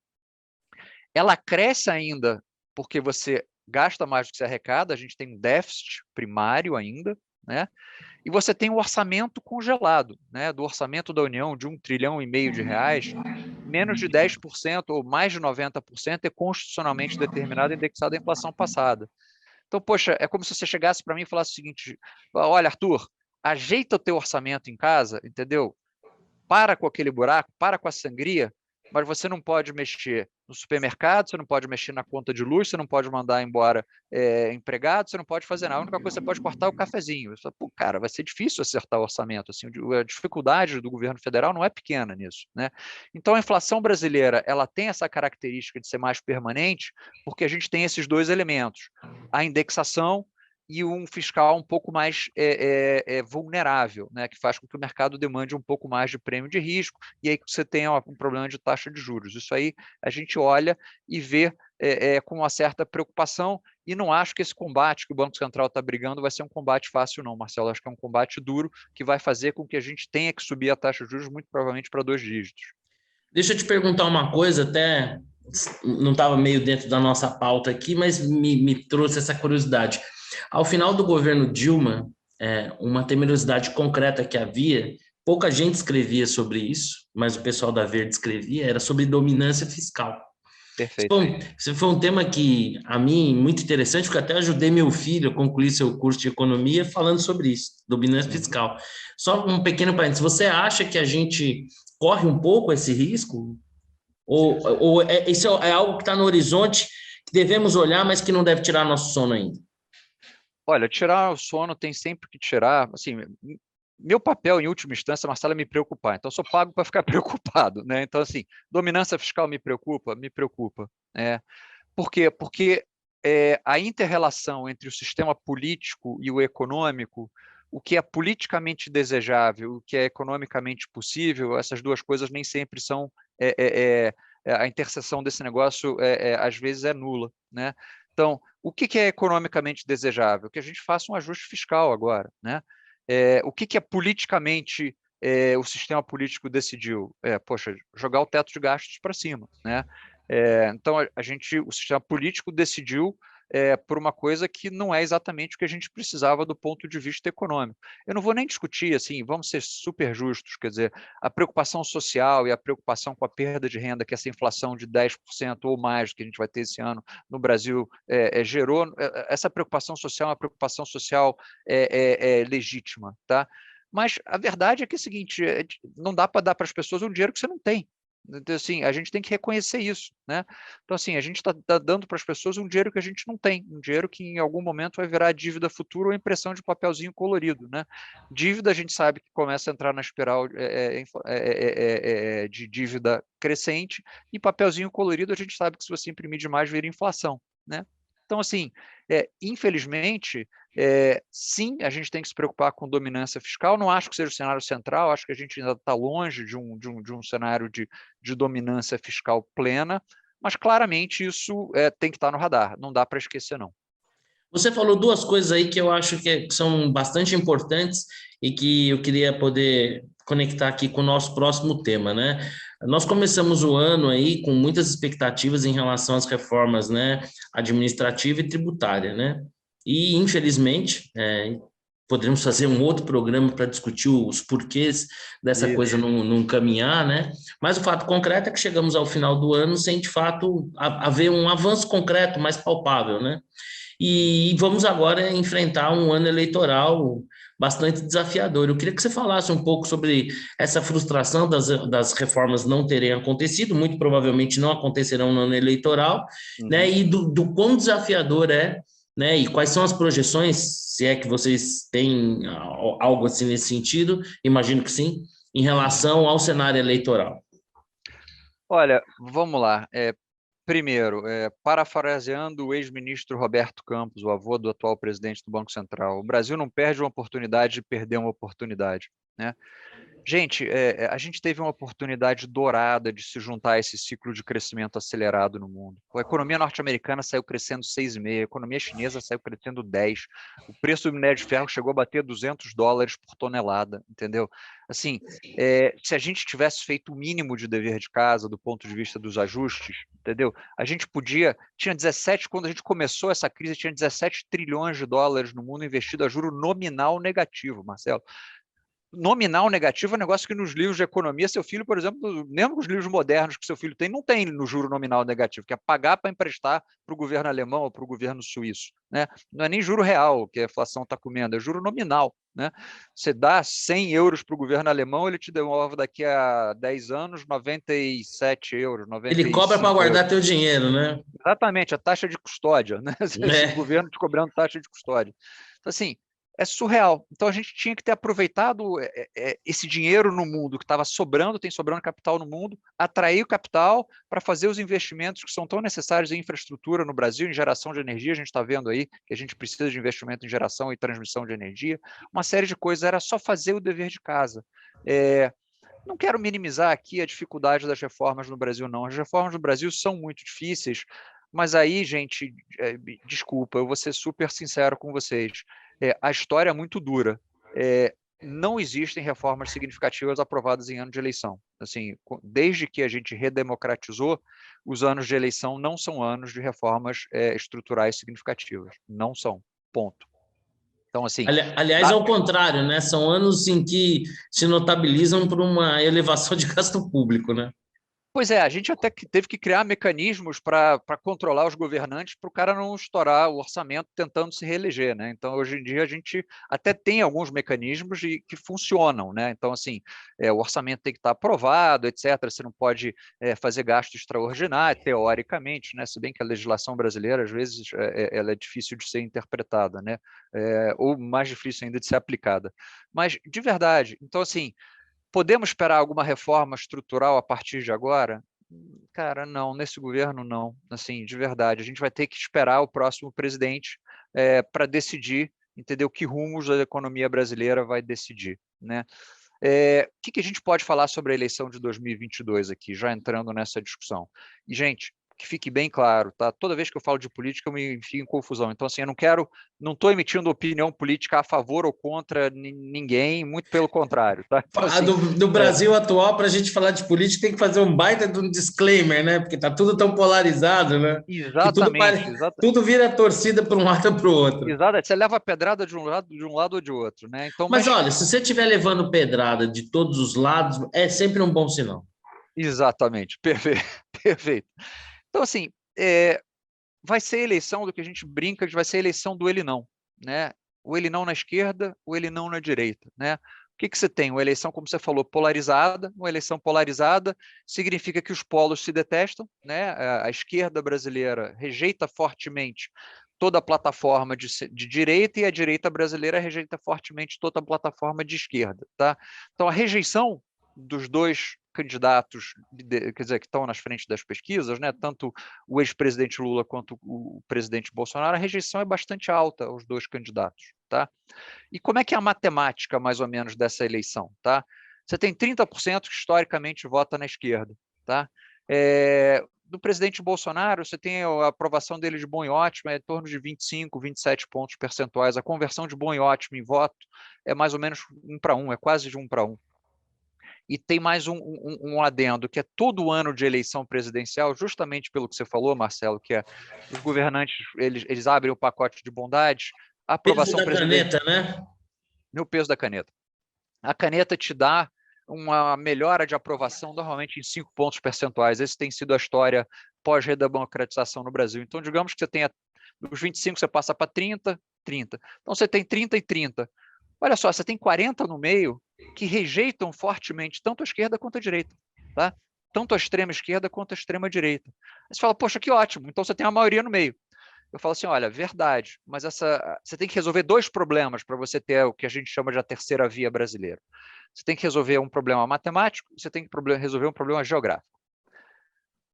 Speaker 2: Ela cresce ainda porque você gasta mais do que você arrecada, a gente tem um déficit primário ainda, né? E você tem um orçamento congelado, né? Do orçamento da União de 1,5 trilhão de reais, menos de 10% ou mais de 90% é constitucionalmente determinado e indexado à inflação passada. Então, poxa, é como se você chegasse para mim e falasse o seguinte: olha, Arthur, ajeita o teu orçamento em casa, entendeu? Para com aquele buraco, para com a sangria, mas você não pode mexer no supermercado, você não pode mexer na conta de luz, você não pode mandar embora empregado, você não pode fazer nada. A única coisa que você pode cortar é o cafezinho. Você fala, pô, cara, vai ser difícil acertar o orçamento. Assim, a dificuldade do governo federal não é pequena nisso, né? Então, a inflação brasileira ela tem essa característica de ser mais permanente, porque a gente tem esses dois elementos: a indexação e um fiscal um pouco mais vulnerável, né, que faz com que o mercado demande um pouco mais de prêmio de risco, e aí você tem um problema de taxa de juros. Isso aí a gente olha e vê com uma certa preocupação, e não acho que esse combate que o Banco Central está brigando vai ser um combate fácil não, Marcelo. Acho que é um combate duro que vai fazer com que a gente tenha que subir a taxa de juros muito provavelmente para 2 dígitos.
Speaker 1: Deixa eu te perguntar uma coisa, até não estava meio dentro da nossa pauta aqui, mas me trouxe essa curiosidade. Ao final do governo Dilma, uma temerosidade concreta que havia, pouca gente escrevia sobre isso, mas o pessoal da Verde escrevia, era sobre dominância fiscal.
Speaker 2: Perfeito.
Speaker 1: Esse foi um tema que, a mim, muito interessante, porque até ajudei meu filho a concluir seu curso de economia falando sobre isso, dominância fiscal. Só um pequeno parênteses, você acha que a gente corre um pouco esse risco? Ou isso é algo que está no horizonte, que devemos olhar, mas que não deve tirar nosso sono ainda?
Speaker 2: Olha, tirar o sono tem sempre que tirar. Assim, meu papel, em última instância, Marcelo, é me preocupar. Então, eu sou pago para ficar preocupado, né? Então, assim, dominância fiscal me preocupa? Me preocupa. Por quê? Porque a inter-relação entre o sistema político e o econômico, o que é politicamente desejável, o que é economicamente possível, essas duas coisas nem sempre são... a interseção desse negócio, às vezes, é nula, né? Então, o que é economicamente desejável? Que a gente faça um ajuste fiscal agora, né? O que é politicamente o sistema político decidiu? Poxa, jogar o teto de gastos para cima, né? Então, o sistema político decidiu por uma coisa que não é exatamente o que a gente precisava do ponto de vista econômico. Eu não vou nem discutir, assim, vamos ser super justos, quer dizer, a preocupação social e a preocupação com a perda de renda que essa inflação de 10% ou mais que a gente vai ter esse ano no Brasil gerou, essa preocupação social é uma preocupação social legítima, tá? Mas a verdade é que é o seguinte, não dá para dar para as pessoas um dinheiro que você não tem. Então, assim, a gente tem que reconhecer isso, né? Então, assim, a gente está dando para as pessoas um dinheiro que a gente não tem, um dinheiro que em algum momento vai virar dívida futura ou impressão de papelzinho colorido, né? Dívida a gente sabe que começa a entrar na espiral de dívida crescente, e papelzinho colorido a gente sabe que se você imprimir demais vira inflação, né? Então, assim, infelizmente, sim, a gente tem que se preocupar com dominância fiscal. Não acho que seja o cenário central, acho que a gente ainda está longe de um cenário de dominância fiscal plena, mas claramente isso tem que estar no radar, não dá para esquecer, não.
Speaker 1: Você falou duas coisas aí que eu acho que são bastante importantes e que eu queria poder conectar aqui com o nosso próximo tema, né? Nós começamos o ano aí com muitas expectativas em relação às reformas, né, administrativa e tributária, né? E, infelizmente, poderíamos fazer um outro programa para discutir os porquês dessa coisa não caminhar, né? Mas o fato concreto é que chegamos ao final do ano sem, de fato, haver um avanço concreto mais palpável, né? E vamos agora enfrentar um ano eleitoral bastante desafiador. Eu queria que você falasse um pouco sobre essa frustração das reformas não terem acontecido, muito provavelmente não acontecerão no ano eleitoral, né? E do quão desafiador é, né? E quais são as projeções, se é que vocês têm algo assim nesse sentido, imagino que sim, em relação ao cenário eleitoral.
Speaker 2: Olha, vamos lá. Primeiro, parafraseando o ex-ministro Roberto Campos, o avô do atual presidente do Banco Central, o Brasil não perde uma oportunidade de perder uma oportunidade, né? Gente, a gente teve uma oportunidade dourada de se juntar a esse ciclo de crescimento acelerado no mundo. A economia norte-americana saiu crescendo 6,5%, a economia chinesa saiu crescendo 10%, o preço do minério de ferro chegou a bater $200 por tonelada, entendeu? Assim, se a gente tivesse feito o mínimo de dever de casa do ponto de vista dos ajustes, entendeu? A gente tinha 17, quando a gente começou essa crise, tinha 17 trilhões de dólares no mundo investido a juro nominal negativo, Marcelo. Nominal negativo é um negócio que nos livros de economia, seu filho, por exemplo, mesmo os livros modernos que seu filho tem, não tem no juro nominal negativo, que é pagar para emprestar para o governo alemão ou para o governo suíço. Né? Não é nem juro real que a inflação está comendo, é juro nominal. Né? Você dá 100 euros para o governo alemão, ele te devolve daqui a 10 anos 97 euros,
Speaker 1: Ele cobra para
Speaker 2: 95 euros.
Speaker 1: guardar teu dinheiro, né?
Speaker 2: Exatamente, a taxa de custódia, né? O governo te cobrando taxa de custódia. Então, assim, é surreal. Então, a gente tinha que ter aproveitado esse dinheiro no mundo que estava sobrando, tem sobrando capital no mundo, atrair o capital para fazer os investimentos que são tão necessários em infraestrutura no Brasil, em geração de energia. A gente está vendo aí que a gente precisa de investimento em geração e transmissão de energia. Uma série de coisas, era só fazer o dever de casa. Não quero minimizar aqui a dificuldade das reformas no Brasil, não. As reformas no Brasil são muito difíceis, mas aí, gente, desculpa, eu vou ser super sincero com vocês. A história é muito dura. Não existem reformas significativas aprovadas em ano de eleição. Assim, desde que a gente redemocratizou, os anos de eleição não são anos de reformas estruturais significativas. Não são. Ponto. Então, assim,
Speaker 1: aliás, ao contrário, né? São anos em que se notabilizam por uma elevação de gasto público, né?
Speaker 2: Pois é, a gente até teve que criar mecanismos para controlar os governantes para o cara não estourar o orçamento tentando se reeleger, né? Então, hoje em dia, a gente até tem alguns mecanismos que funcionam, né? Então, assim, o orçamento tem que estar aprovado, etc. Você não pode fazer gasto extraordinário, teoricamente, né? Se bem que a legislação brasileira, às vezes, ela é difícil de ser interpretada, né? Ou mais difícil ainda de ser aplicada. Mas, de verdade, então, assim, podemos esperar alguma reforma estrutural a partir de agora? Cara, não, nesse governo não, assim, de verdade. A gente vai ter que esperar o próximo presidente para decidir, entendeu? Que rumos a economia brasileira vai decidir, né? O que a gente pode falar sobre a eleição de 2022 aqui, já entrando nessa discussão? E, gente, que fique bem claro, tá? Toda vez que eu falo de política, eu me enfio em confusão. Então, assim, eu não estou emitindo opinião política a favor ou contra ninguém, muito pelo contrário, tá? Então, assim,
Speaker 1: do Brasil atual, para a gente falar de política, tem que fazer um baita de um disclaimer, né? Porque tá tudo tão polarizado, né? Que
Speaker 2: exatamente,
Speaker 1: tudo vira torcida para um lado ou para o outro.
Speaker 2: exatamente. Você leva a pedrada de um lado ou de outro, né? Então,
Speaker 1: Mas olha, se você estiver levando pedrada de todos os lados, é sempre um bom sinal.
Speaker 2: exatamente, perfeito, perfeito. Então, assim, vai ser eleição do que a gente brinca, vai ser eleição do ele não, né? O ele não na esquerda, o ele não na direita, né? O que você tem? Uma eleição, como você falou, polarizada. Uma eleição polarizada significa que os polos se detestam, né? A esquerda brasileira rejeita fortemente toda a plataforma de direita e a direita brasileira rejeita fortemente toda a plataforma de esquerda, tá? Então, a rejeição dos dois candidatos, quer dizer, que estão nas frentes das pesquisas, né? Tanto o ex-presidente Lula quanto o presidente Bolsonaro, a rejeição é bastante alta aos dois candidatos, tá? E como é que é a matemática, mais ou menos, dessa eleição, tá? Você tem 30% que historicamente vota na esquerda, tá? Do presidente Bolsonaro, você tem a aprovação dele de bom e ótimo, é em torno de 25, 27 pontos percentuais. A conversão de bom e ótimo em voto é mais ou menos 1 para 1, é quase de 1 para 1. E tem mais um adendo, que é todo ano de eleição presidencial, justamente pelo que você falou, Marcelo, que os governantes eles abrem o pacote de bondades, a aprovação
Speaker 1: presidencial. Caneta, né?
Speaker 2: No peso da caneta. A caneta te dá uma melhora de aprovação normalmente em 5 pontos percentuais. Essa tem sido a história pós-redemocratização no Brasil. Então, digamos que você tenha dos 25, você passa para 30, 30. Então, você tem 30 e 30. Olha só, você tem 40 no meio que rejeitam fortemente tanto a esquerda quanto a direita, tá? Tanto a extrema esquerda quanto a extrema direita. Aí você fala, poxa, que ótimo, então você tem a maioria no meio. Eu falo assim, olha, verdade, mas você tem que resolver dois problemas para você ter o que a gente chama de a terceira via brasileira. Você tem que resolver um problema matemático e você tem que resolver um problema geográfico.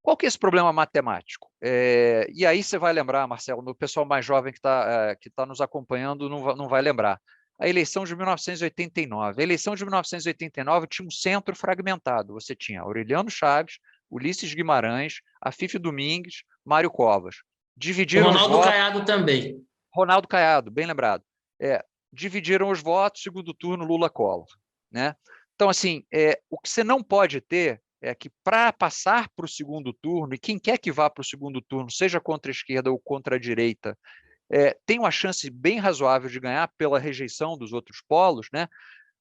Speaker 2: Qual que é esse problema matemático? E aí você vai lembrar, Marcelo, o pessoal mais jovem que tá nos acompanhando não vai lembrar. a eleição de 1989. A eleição de 1989 tinha um centro fragmentado. Você tinha Aureliano Chaves, Ulisses Guimarães, Afife Domingues, Mário Covas.
Speaker 1: O
Speaker 2: Dividiram os
Speaker 1: Ronaldo
Speaker 2: votos.
Speaker 1: Caiado também.
Speaker 2: Ronaldo Caiado, bem lembrado. Dividiram os votos, segundo turno, Lula-Collor. Né? Então, assim, o que você não pode ter é que, para passar para o segundo turno, e quem quer que vá para o segundo turno, seja contra a esquerda ou contra a direita, tem uma chance bem razoável de ganhar pela rejeição dos outros polos, né?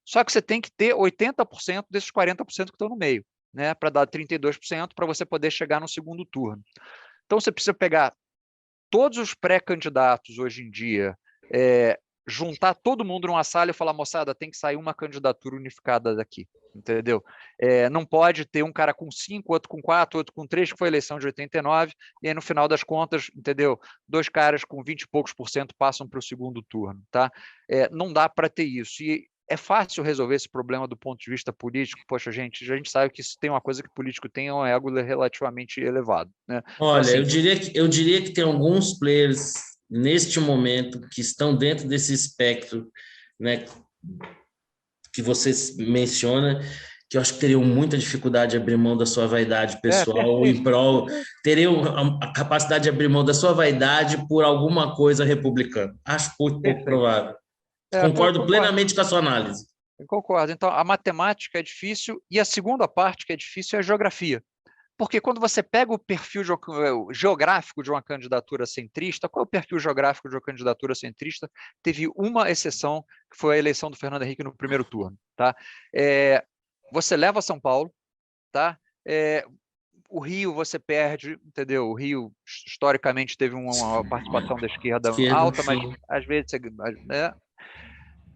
Speaker 2: Só que você tem que ter 80% desses 40% que estão no meio, né? Para dar 32% para você poder chegar no segundo turno. Então, você precisa pegar todos os pré-candidatos hoje em dia, juntar todo mundo numa sala e falar, moçada, tem que sair uma candidatura unificada daqui, entendeu? Não pode ter um cara com 5, outro com 4, outro com 3, que foi a eleição de 89, e aí no final das contas, entendeu? 2 caras com 20 e poucos por cento passam para o segundo turno, tá? Não dá para ter isso. E é fácil resolver esse problema do ponto de vista político. Poxa, a gente sabe que se tem uma coisa que o político tem é um ego relativamente elevado, né? Então,
Speaker 1: Olha,
Speaker 2: assim,
Speaker 1: eu diria que tem alguns players neste momento que estão dentro desse espectro, né, que você menciona, que eu acho que teriam muita dificuldade de abrir mão da sua vaidade pessoal em
Speaker 2: perfeito.
Speaker 1: prol, teriam a capacidade de abrir mão da sua vaidade por alguma coisa republicana. Acho muito pouco
Speaker 2: Perfeito.
Speaker 1: provável. Concordo
Speaker 2: Concordo.
Speaker 1: plenamente com a sua análise.
Speaker 2: Eu concordo. Então, a matemática é difícil e a segunda parte que é difícil é a geografia. Porque quando você pega o perfil geográfico de uma candidatura centrista, qual é o perfil geográfico de uma candidatura centrista? Teve uma exceção, que foi a eleição do Fernando Henrique no primeiro turno. Tá? Você leva São Paulo, tá? O Rio você perde, entendeu? O Rio, historicamente, teve uma participação da esquerda
Speaker 1: Esquerda,
Speaker 2: alta, mas
Speaker 1: sim.
Speaker 2: às vezes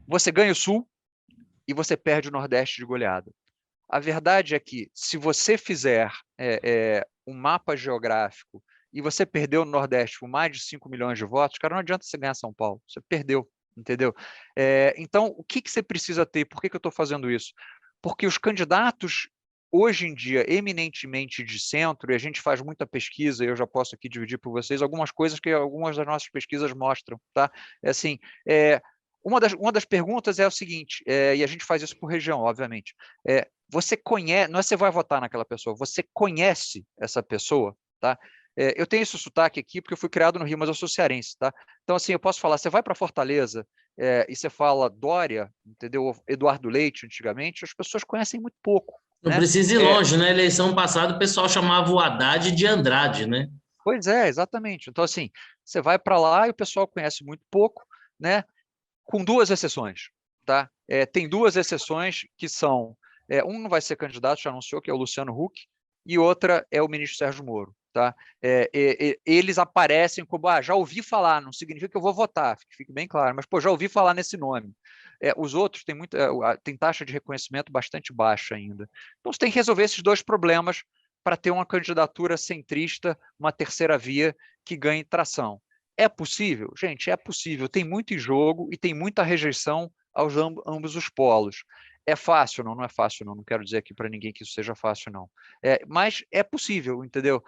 Speaker 2: você ganha o Sul e você perde o Nordeste de goleada. A verdade é que, se você fizer um mapa geográfico e você perdeu no Nordeste por mais de 5 milhões de votos, cara, não adianta você ganhar São Paulo, você perdeu, entendeu? Então, o que você precisa ter? Por que eu estou fazendo isso? Porque os candidatos, hoje em dia, eminentemente de centro, e a gente faz muita pesquisa, e eu já posso aqui dividir por vocês algumas coisas que algumas das nossas pesquisas mostram, tá? Assim, uma das perguntas é o seguinte, e a gente faz isso por região, obviamente, você conhece, não é você vai votar naquela pessoa, você conhece essa pessoa, tá? Eu tenho esse sotaque aqui porque eu fui criado no Rio, mas eu sou cearense, tá? Então, assim, eu posso falar, você vai para Fortaleza e você fala Dória, entendeu? Eduardo Leite, antigamente, as pessoas conhecem muito pouco,
Speaker 1: Não
Speaker 2: né?
Speaker 1: precisa ir longe, na eleição passada o pessoal chamava o Haddad de Andrade, né?
Speaker 2: Pois é, exatamente. Então, assim, você vai para lá e o pessoal conhece muito pouco, né? Com duas exceções, tá? Tem duas exceções que são, um não vai ser candidato, já anunciou, que é o Luciano Huck, e outra é o ministro Sérgio Moro, tá? Eles aparecem como, já ouvi falar, não significa que eu vou votar, fique bem claro, mas, pô, já ouvi falar nesse nome. Os outros têm tem taxa de reconhecimento bastante baixa ainda. Então, você tem que resolver esses dois problemas para ter uma candidatura centrista, uma terceira via que ganhe tração. É possível? Gente, é possível. Tem muito em jogo e tem muita rejeição aos ambos os polos. É fácil? Não, não é fácil, não. Não quero dizer aqui para ninguém que isso seja fácil, não. Mas é possível, entendeu?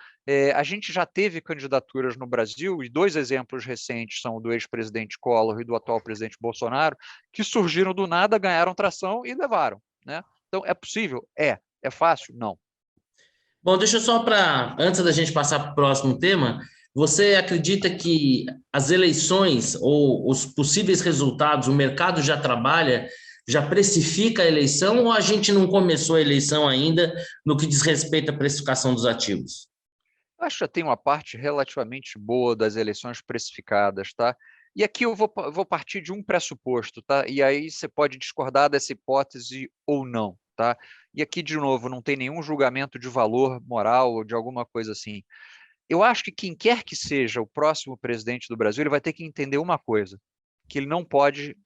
Speaker 2: A gente já teve candidaturas no Brasil, e dois exemplos recentes são o do ex-presidente Collor e do atual presidente Bolsonaro, que surgiram do nada, ganharam tração e levaram, né? Então, é possível? É fácil? Não.
Speaker 1: Bom, deixa eu só antes da gente passar para o próximo tema, você acredita que as eleições ou os possíveis resultados, o mercado já trabalha, já precifica a eleição ou a gente não começou a eleição ainda no que diz respeito à precificação dos ativos?
Speaker 2: Acho que já tem uma parte relativamente boa das eleições precificadas, tá? E aqui eu vou partir de um pressuposto, tá? E aí você pode discordar dessa hipótese ou não, tá? E aqui, de novo, não tem nenhum julgamento de valor moral ou de alguma coisa assim. Eu acho que quem quer que seja o próximo presidente do Brasil, ele vai ter que entender uma coisa, que ele não pode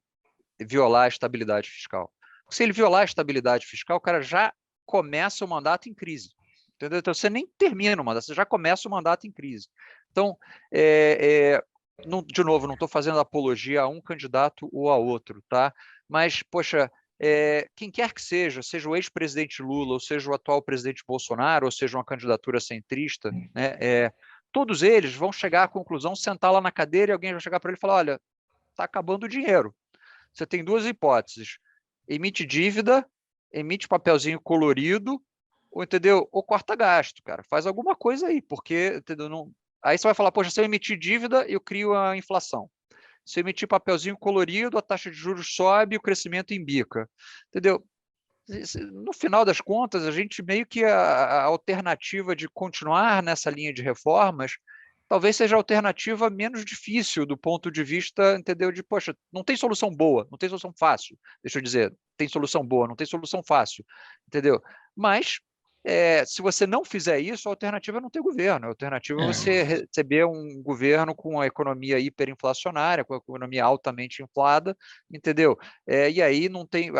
Speaker 2: violar a estabilidade fiscal. Se ele violar a estabilidade fiscal, o cara já começa o mandato em crise. Entendeu? Então, você nem termina o mandato, você já começa o mandato em crise. Então, de novo, não estou fazendo apologia a um candidato ou a outro, tá? Mas, poxa, quem quer que seja o ex-presidente Lula, ou seja o atual presidente Bolsonaro, ou seja uma candidatura centrista, né, todos eles vão chegar à conclusão, sentar lá na cadeira e alguém vai chegar para ele e falar, olha, está acabando o dinheiro. você tem duas hipóteses. Emite dívida, emite papelzinho colorido, ou, entendeu? Ou corta gasto, cara. Faz alguma coisa aí, porque, entendeu? Não... Aí você vai falar, poxa, se eu emitir dívida, eu crio a inflação. Se eu emitir papelzinho colorido, a taxa de juros sobe e o crescimento embica. Entendeu? No final das contas, a gente meio que a alternativa de continuar nessa linha de reformas talvez seja a alternativa menos difícil do ponto de vista, entendeu? De, poxa, não tem solução boa, não tem solução fácil. Deixa eu dizer, tem solução boa, não tem solução fácil, entendeu? Mas se você não fizer isso, a alternativa é não ter governo. A alternativa é você receber um governo com a economia hiperinflacionária, com a economia altamente inflada, entendeu? E aí não tem...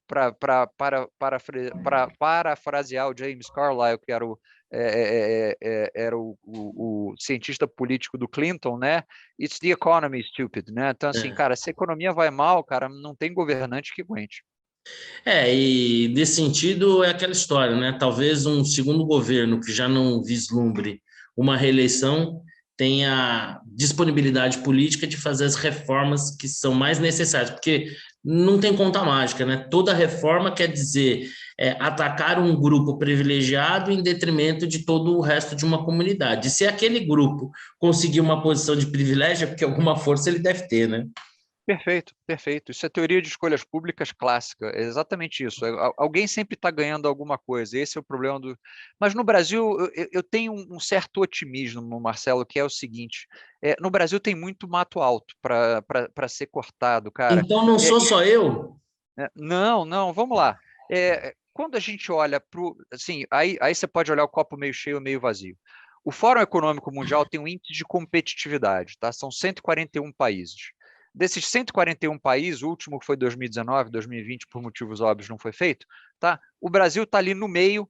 Speaker 2: para parafrasear o James Carlyle, que era o cientista político do Clinton, né? It's the economy, stupid, né? Então, assim, cara, se a economia vai mal, cara, não tem governante que aguente.
Speaker 1: E nesse sentido é aquela história, né? Talvez um segundo governo que já não vislumbre uma reeleição tenha disponibilidade política de fazer as reformas que são mais necessárias, porque não tem conta mágica, né? Toda reforma quer dizer atacar um grupo privilegiado em detrimento de todo o resto de uma comunidade. E se aquele grupo conseguir uma posição de privilégio, é porque alguma força ele deve ter, né?
Speaker 2: Perfeito, perfeito. Isso é teoria de escolhas públicas clássica, é exatamente isso. Alguém sempre está ganhando alguma coisa, esse é o problema do... Mas no Brasil, eu tenho um certo otimismo, Marcelo, que é o seguinte, no Brasil tem muito mato alto para ser cortado, cara.
Speaker 1: Então não sou só eu?
Speaker 2: Não, não, vamos lá. Quando a gente olha para o... Assim, aí você pode olhar o copo meio cheio ou meio vazio. O Fórum Econômico Mundial tem um índice de competitividade, tá? São 141 países. Desses 141 países, o último que foi 2019, 2020, por motivos óbvios, não foi feito, tá? O Brasil está ali no meio,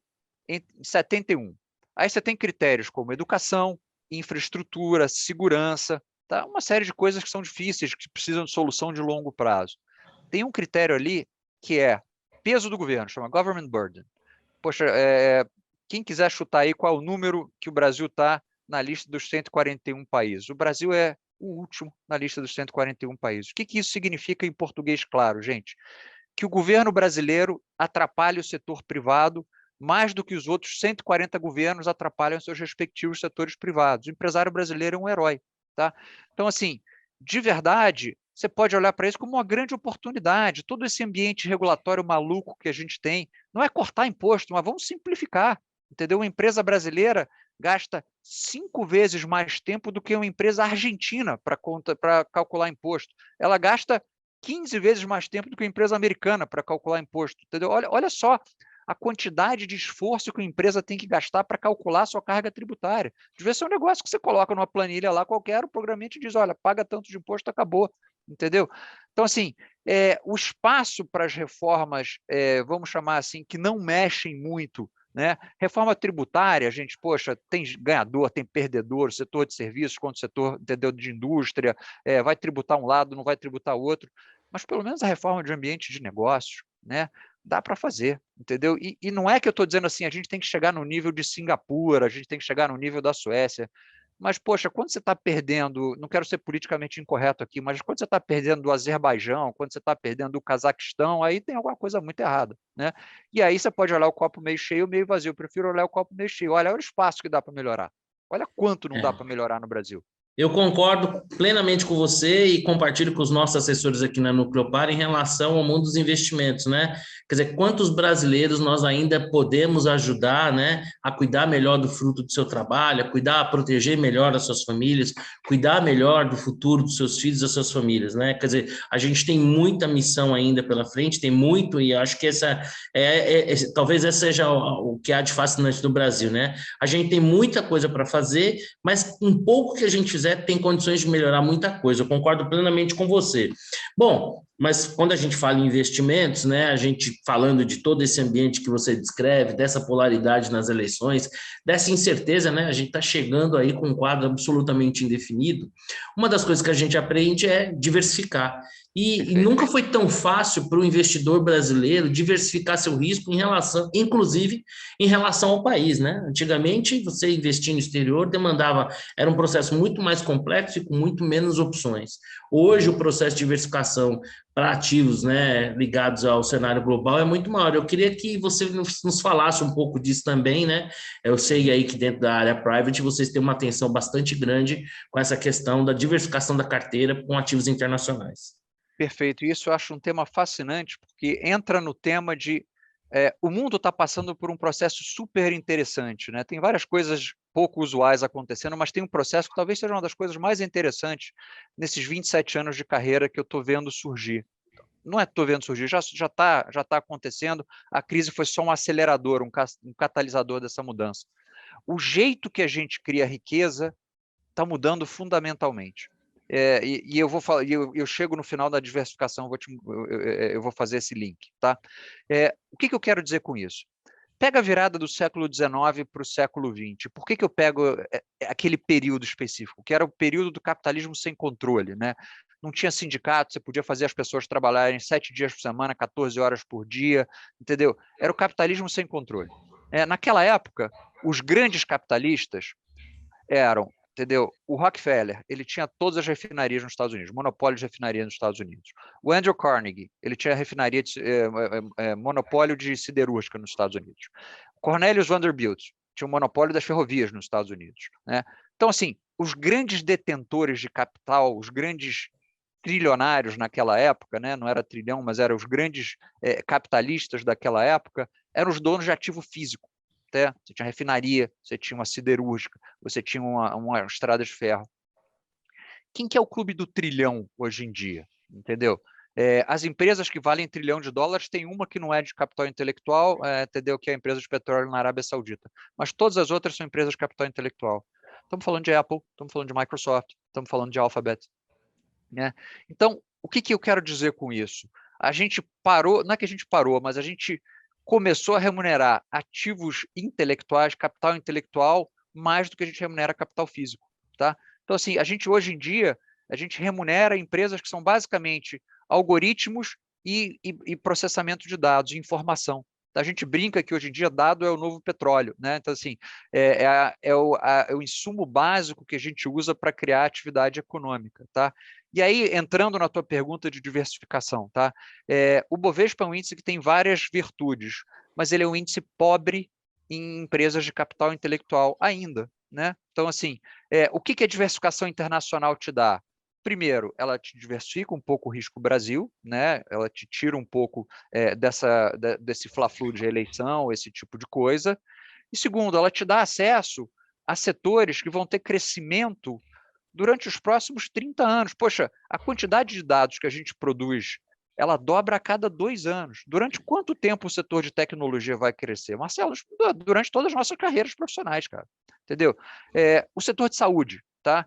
Speaker 2: em 71. Aí você tem critérios como educação, infraestrutura, segurança, tá? Uma série de coisas que são difíceis, que precisam de solução de longo prazo. Tem um critério ali que é peso do governo, chama government burden. Poxa, quem quiser chutar aí qual é o número que o Brasil está na lista dos 141 países. O Brasil é o último na lista dos 141 países. O que isso significa em português claro, gente? Que o governo brasileiro atrapalha o setor privado mais do que os outros 140 governos atrapalham seus respectivos setores privados. O empresário brasileiro é um herói. Tá? Então, assim, de verdade, você pode olhar para isso como uma grande oportunidade. Todo esse ambiente regulatório maluco que a gente tem, não é cortar imposto, mas vamos simplificar. Entendeu? Uma empresa brasileira gasta 5 vezes mais tempo do que uma empresa argentina para calcular imposto. Ela gasta 15 vezes mais tempo do que uma empresa americana para calcular imposto. Entendeu? Olha só a quantidade de esforço que uma empresa tem que gastar para calcular a sua carga tributária. Devia ser um negócio que você coloca numa planilha lá qualquer, o programinha te diz, olha, paga tanto de imposto, acabou. Entendeu? Então, assim, o espaço para as reformas, vamos chamar assim, que não mexem muito, né? Reforma tributária, gente, poxa, tem ganhador, tem perdedor, o setor de serviços contra o setor, entendeu, de indústria, vai tributar um lado, não vai tributar o outro, mas pelo menos a reforma de ambiente de negócios, né? Dá para fazer, entendeu? E não é que eu estou dizendo assim, a gente tem que chegar no nível de Singapura, a gente tem que chegar no nível da Suécia, mas, poxa, quando você está perdendo, não quero ser politicamente incorreto aqui, mas quando você está perdendo do Azerbaijão, quando você está perdendo do Cazaquistão, aí tem alguma coisa muito errada, né? E aí você pode olhar o copo meio cheio ou meio vazio. Eu prefiro olhar o copo meio cheio. Olha o espaço que dá para melhorar. Olha quanto não dá para melhorar no Brasil.
Speaker 1: Eu concordo plenamente com você e compartilho com os nossos assessores aqui na Nucleopar em relação ao mundo dos investimentos, né? Quer dizer, quantos brasileiros nós ainda podemos ajudar, né, a cuidar melhor do fruto do seu trabalho, a proteger melhor as suas famílias, cuidar melhor do futuro dos seus filhos, das suas famílias, né? Quer dizer, a gente tem muita missão ainda pela frente, tem muito, e acho que talvez essa seja o que há de fascinante no Brasil, né? A gente tem muita coisa para fazer, mas um pouco que a gente fizer tem condições de melhorar muita coisa. Eu concordo plenamente com você. Bom, mas quando a gente fala em investimentos, né, a gente falando de todo esse ambiente que você descreve, dessa polaridade nas eleições, dessa incerteza, né, a gente está chegando aí com um quadro absolutamente indefinido. Uma das coisas que a gente aprende é diversificar. E
Speaker 2: Perfeito.
Speaker 1: nunca foi tão fácil para o investidor brasileiro diversificar seu risco em relação, inclusive em relação ao país, né? Antigamente, você investir no exterior demandava, era um processo muito mais complexo e com muito menos opções. Hoje, o processo de diversificação para ativos, né, ligados ao cenário global é muito maior. Eu queria que você nos falasse um pouco disso também, né? Eu sei aí que dentro da área private vocês têm uma atenção bastante grande com essa questão da diversificação da carteira com ativos internacionais.
Speaker 2: Perfeito. Isso eu acho um tema fascinante, porque entra no tema de o mundo está passando por um processo super interessante, né? Tem várias coisas pouco usuais acontecendo, mas tem um processo que talvez seja uma das coisas mais interessantes nesses 27 anos de carreira que eu estou vendo surgir. Não é que estou vendo surgir, já tá acontecendo. A crise foi só um acelerador, um catalisador dessa mudança. O jeito que a gente cria riqueza está mudando fundamentalmente. E eu vou falar, eu chego no final da diversificação, eu vou fazer esse link, tá? O que eu quero dizer com isso? Pega a virada do século XIX para o século XX. Por que eu pego aquele período específico, que era o período do capitalismo sem controle, né? Não tinha sindicato, você podia fazer as pessoas trabalharem 7 dias por semana, 14 horas por dia, entendeu? Era o capitalismo sem controle. Naquela época, os grandes capitalistas eram, entendeu? O Rockefeller, ele tinha todas as refinarias nos Estados Unidos, monopólio de refinaria nos Estados Unidos. O Andrew Carnegie, ele tinha monopólio de siderúrgica nos Estados Unidos. Cornelius Vanderbilt tinha o monopólio das ferrovias nos Estados Unidos, né? Então, assim, os grandes detentores de capital, os grandes trilionários naquela época, né? Não era trilhão, mas eram os grandes capitalistas daquela época, eram os donos de ativo físico. Você tinha refinaria, você tinha uma siderúrgica, você tinha uma estrada de ferro. Quem que é o clube do trilhão hoje em dia? Entendeu? As empresas que valem trilhão de dólares, tem uma que não é de capital intelectual, entendeu? Que é a empresa de petróleo na Arábia Saudita. Mas todas as outras são empresas de capital intelectual. Estamos falando de Apple, estamos falando de Microsoft, estamos falando de Alphabet, né? Então, o que eu quero dizer com isso? A gente parou, não é que a gente parou, mas a gente começou a remunerar ativos intelectuais, capital intelectual, mais do que a gente remunera capital físico, tá? Então, assim, a gente hoje em dia, a gente remunera empresas que são basicamente algoritmos e processamento de dados, e informação. A gente brinca que hoje em dia dado é o novo petróleo, né? Então, assim, é o insumo básico que a gente usa para criar atividade econômica, tá? E aí, entrando na tua pergunta de diversificação, tá? O Bovespa é um índice que tem várias virtudes, mas ele é um índice pobre em empresas de capital intelectual ainda, né? Então, assim, o que a diversificação internacional te dá? Primeiro, ela te diversifica um pouco o risco Brasil, né? Ela te tira um pouco desse fla-flu de eleição, esse tipo de coisa. E segundo, ela te dá acesso a setores que vão ter crescimento durante os próximos 30 anos. Poxa, a quantidade de dados que a gente produz, ela dobra a cada 2 anos. Durante quanto tempo o setor de tecnologia vai crescer? Marcelo, durante todas as nossas carreiras profissionais, cara. Entendeu? O setor de saúde, tá?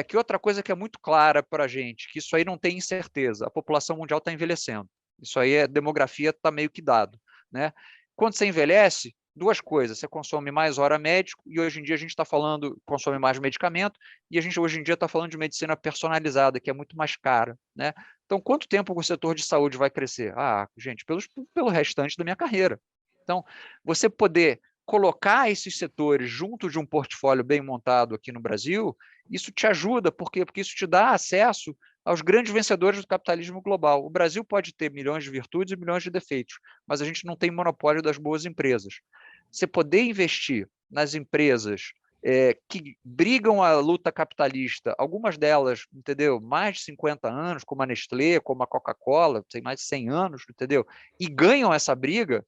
Speaker 2: Que outra coisa que é muito clara para a gente, que isso aí não tem incerteza, a população mundial está envelhecendo. Isso aí, a demografia está meio que dado, né? Quando você envelhece, duas coisas, você consome mais hora médico, e hoje em dia a gente está falando, consome mais medicamento, e a gente hoje em dia está falando de medicina personalizada, que é muito mais cara, né? Então, quanto tempo o setor de saúde vai crescer? Ah, gente, pelo restante da minha carreira. Então, você poder colocar esses setores junto de um portfólio bem montado aqui no Brasil, isso te ajuda, por quê? Porque isso te dá acesso aos grandes vencedores do capitalismo global. O Brasil pode ter milhões de virtudes e milhões de defeitos, mas a gente não tem monopólio das boas empresas. Você poder investir nas empresas que brigam a luta capitalista, algumas delas, entendeu? Mais de 50 anos, como a Nestlé, como a Coca-Cola, tem mais de 100 anos, entendeu? E ganham essa briga,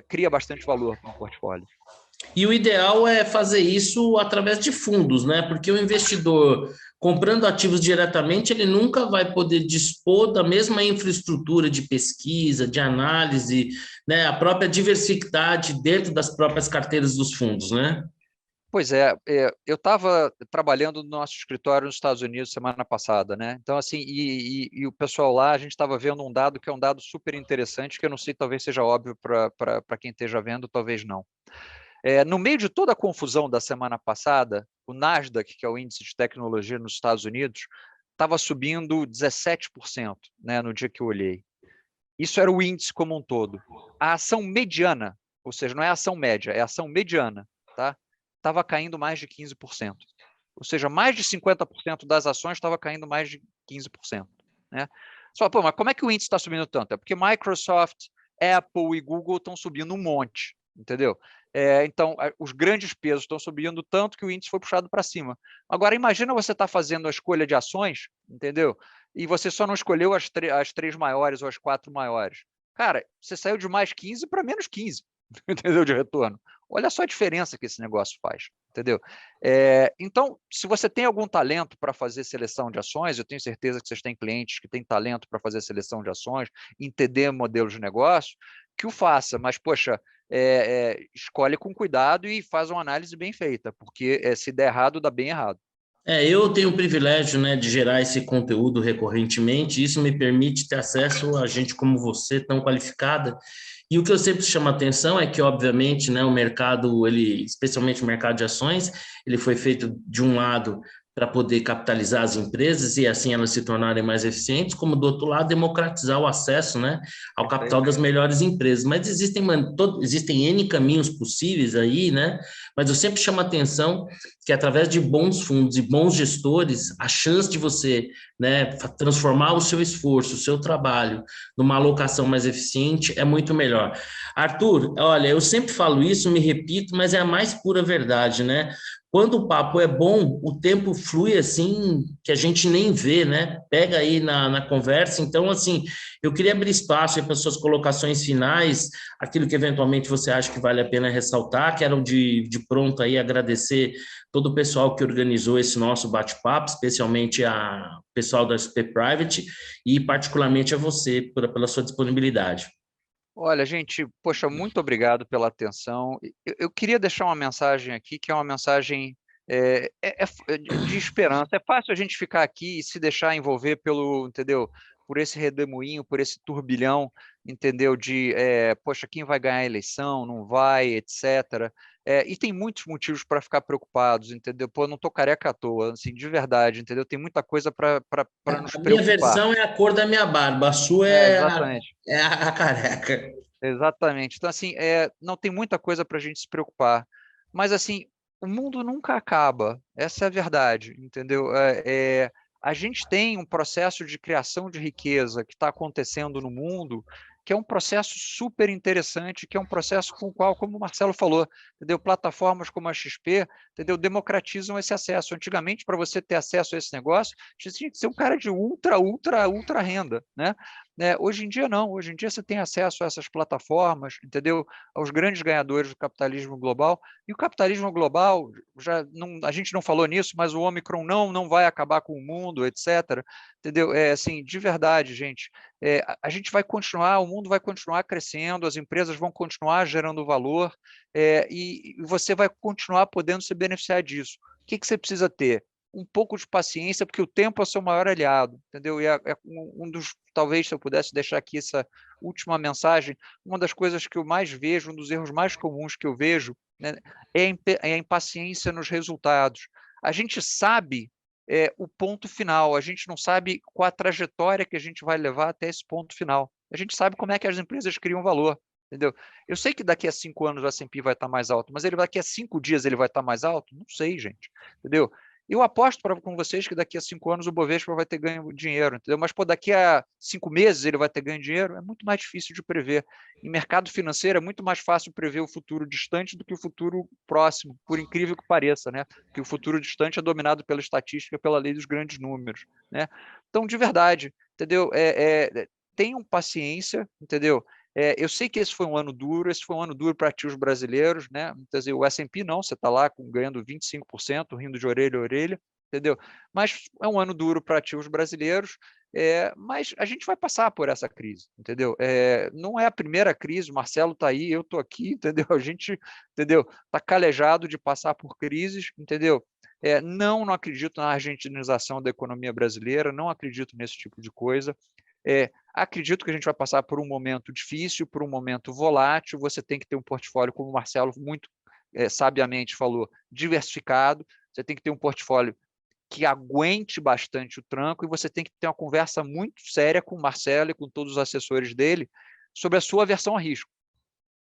Speaker 2: cria bastante valor no portfólio.
Speaker 1: E o ideal é fazer isso através de fundos, né? Porque o investidor comprando ativos diretamente, ele nunca vai poder dispor da mesma infraestrutura de pesquisa, de análise, né? A própria diversidade dentro das próprias carteiras dos fundos, né?
Speaker 2: Pois eu estava trabalhando no nosso escritório nos Estados Unidos semana passada, né? Então, assim, e o pessoal lá, a gente estava vendo um dado que é um dado super interessante, que eu não sei, talvez seja óbvio para quem esteja vendo, talvez não. No meio de toda a confusão da semana passada, o Nasdaq, que é o índice de tecnologia nos Estados Unidos, estava subindo 17%, né, no dia que eu olhei. Isso era o índice como um todo. A ação mediana, ou seja, não é a ação média, é a ação mediana, tá? Estava caindo mais de 15%. Ou seja, mais de 50% das ações estava caindo mais de 15%. Né? Só, pô, mas como é que o índice está subindo tanto? É porque Microsoft, Apple e Google estão subindo um monte, entendeu? Então, os grandes pesos estão subindo tanto que o índice foi puxado para cima. Agora, imagina você estar fazendo a escolha de ações, entendeu? E você só não escolheu as 3 maiores ou as 4 maiores. Cara, você saiu de mais 15 para menos 15, entendeu? De retorno. Olha só a diferença que esse negócio faz, entendeu? Então, se você tem algum talento para fazer seleção de ações, eu tenho certeza que vocês têm clientes que têm talento para fazer seleção de ações, entender modelos de negócio, que o faça, mas, poxa, escolhe com cuidado e faz uma análise bem feita, porque se der errado, dá bem errado.
Speaker 1: Eu tenho o privilégio, né, de gerar esse conteúdo recorrentemente, e isso me permite ter acesso a gente como você, tão qualificada. E o que eu sempre chamo a atenção é que, obviamente, né, o mercado, ele, especialmente o mercado de ações, ele foi feito de um lado para poder capitalizar as empresas e assim elas se tornarem mais eficientes, como do outro lado democratizar o acesso, né, ao capital das melhores empresas. Mas existem N caminhos possíveis aí, né? Mas eu sempre chamo a atenção que através de bons fundos e bons gestores, a chance de você, né, transformar o seu esforço, o seu trabalho numa alocação mais eficiente é muito melhor. Arthur, olha, eu sempre falo isso, me repito, mas é a mais pura verdade, né? Quando o papo é bom, o tempo flui assim que a gente nem vê, né? Pega aí na conversa. Então, assim, eu queria abrir espaço para suas colocações finais, aquilo que eventualmente você acha que vale a pena ressaltar. Quero de pronto aí agradecer todo o pessoal que organizou esse nosso bate-papo, especialmente a pessoal da SP Private e particularmente a você pela sua disponibilidade.
Speaker 2: Olha, gente, poxa, muito obrigado pela atenção. Eu queria deixar uma mensagem aqui, que é uma mensagem de esperança. É fácil a gente ficar aqui e se deixar envolver entendeu? Por esse redemoinho, por esse turbilhão, entendeu? Poxa, quem vai ganhar a eleição, não vai, etc. E tem muitos motivos para ficar preocupados, entendeu? Pô, eu não estou careca à toa, assim, de verdade, entendeu? Tem muita coisa para nos
Speaker 1: A minha
Speaker 2: preocupar.
Speaker 1: versão é a cor da minha barba, a sua é
Speaker 2: Exatamente.
Speaker 1: a careca.
Speaker 2: Exatamente. Então, assim, não tem muita coisa para a gente se preocupar. Mas, assim, o mundo nunca acaba. Essa é a verdade, entendeu? A gente tem um processo de criação de riqueza que está acontecendo no mundo, que é um processo super interessante, que é um processo com o qual, como o Marcelo falou, entendeu? Plataformas como a XP, entendeu? Democratizam esse acesso. Antigamente, para você ter acesso a esse negócio, você tinha que ser um cara de ultra renda, né? Hoje em dia não, hoje em dia você tem acesso a essas plataformas, entendeu? Aos grandes ganhadores do capitalismo global, e o capitalismo global, a gente não falou nisso, mas o Omicron não vai acabar com o mundo, etc. Entendeu? Assim, de verdade, gente, a gente vai continuar, o mundo vai continuar crescendo, as empresas vão continuar gerando valor, e você vai continuar podendo se beneficiar disso. O que você precisa ter? Um pouco de paciência, porque o tempo é o seu maior aliado, entendeu? E talvez, se eu pudesse deixar aqui essa última mensagem, uma das coisas que eu mais vejo, um dos erros mais comuns que eu vejo, né, é a impaciência nos resultados. A gente sabe o ponto final, a gente não sabe qual a trajetória que a gente vai levar até esse ponto final. A gente sabe como é que as empresas criam valor. Entendeu? Eu sei que daqui a 5 anos o S&P vai estar mais alto, mas daqui a 5 dias ele vai estar mais alto? Não sei, gente. Entendeu? Eu aposto com vocês que daqui a 5 anos o Bovespa vai ter ganho dinheiro, entendeu? Mas daqui a 5 meses ele vai ter ganho dinheiro? É muito mais difícil de prever. Em mercado financeiro é muito mais fácil prever o futuro distante do que o futuro próximo, por incrível que pareça, né? Porque o futuro distante é dominado pela estatística, pela lei dos grandes números, né? Então, de verdade, entendeu? Tenham paciência, entendeu? Eu sei que esse foi um ano duro para ativos brasileiros, né? Quer dizer, o S&P não, você está lá ganhando 25%, rindo de orelha a orelha, entendeu? Mas é um ano duro para ativos brasileiros, mas a gente vai passar por essa crise, entendeu? Não é a primeira crise, o Marcelo está aí, eu estou aqui, entendeu? A gente, entendeu? Está calejado de passar por crises, entendeu? Não acredito na argentinização da economia brasileira, não acredito nesse tipo de coisa. Acredito que a gente vai passar por um momento difícil, por um momento volátil. Você tem que ter um portfólio, como o Marcelo muito sabiamente falou, diversificado. Você tem que ter um portfólio que aguente bastante o tranco, e você tem que ter uma conversa muito séria com o Marcelo e com todos os assessores dele sobre a sua aversão a risco.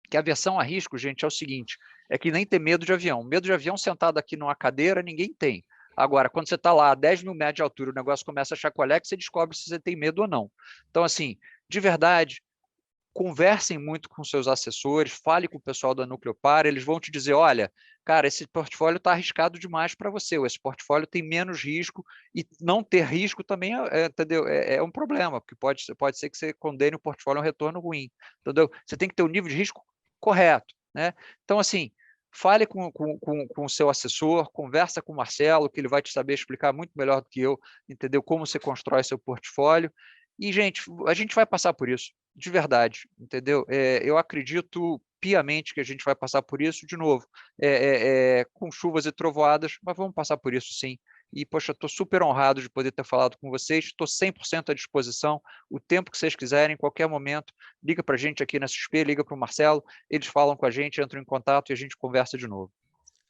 Speaker 2: Que a aversão a risco, gente, é o seguinte, é que nem ter medo de avião. Medo de avião sentado aqui numa cadeira, ninguém tem. Agora, quando você está lá a 10 mil metros de altura, o negócio começa a chacoalhar, que você descobre se você tem medo ou não. Então, assim, de verdade, conversem muito com seus assessores, fale com o pessoal da Nucleopar, eles vão te dizer, olha, cara, esse portfólio está arriscado demais para você, ou esse portfólio tem menos risco, e não ter risco também entendeu? É um problema, porque pode ser que você condene o portfólio a um retorno ruim, entendeu? Você tem que ter o nível de risco correto, né? Então, assim, fale com o seu assessor, conversa com o Marcelo, que ele vai te saber explicar muito melhor do que eu, entendeu? Como você constrói seu portfólio. E, gente, a gente vai passar por isso, de verdade, entendeu? Eu acredito piamente que a gente vai passar por isso, de novo, com chuvas e trovoadas, mas vamos passar por isso sim. E, poxa, estou super honrado de poder ter falado com vocês, estou 100% à disposição, o tempo que vocês quiserem, em qualquer momento, liga para a gente aqui na XP, liga para o Marcelo, eles falam com a gente, entram em contato e a gente conversa de novo.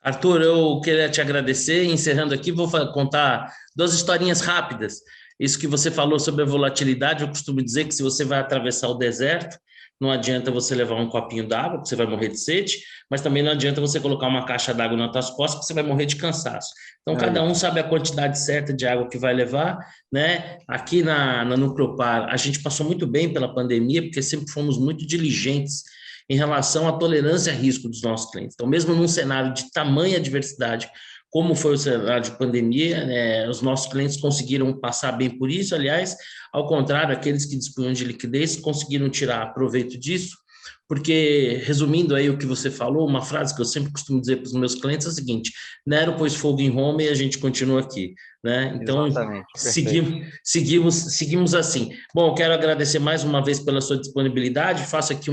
Speaker 1: Arthur, eu queria te agradecer. Encerrando aqui, vou contar duas historinhas rápidas. Isso que você falou sobre a volatilidade, eu costumo dizer que se você vai atravessar o deserto, não adianta você levar um copinho d'água, porque você vai morrer de sede, mas também não adianta você colocar uma caixa d'água nas suas costas, porque você vai morrer de cansaço. Então, cada um sabe a quantidade certa de água que vai levar, né? Aqui na Nucleopar, a gente passou muito bem pela pandemia, porque sempre fomos muito diligentes em relação à tolerância a risco dos nossos clientes. Então, mesmo num cenário de tamanha diversidade, como foi o cenário de pandemia, os nossos clientes conseguiram passar bem por isso. Aliás, ao contrário, aqueles que dispunham de liquidez conseguiram tirar proveito disso, porque, resumindo aí o que você falou, uma frase que eu sempre costumo dizer para os meus clientes é a seguinte: Nero pôs fogo em Roma e a gente continua aqui, né? Então, seguimos assim. Bom, eu quero agradecer mais uma vez pela sua disponibilidade, faço aqui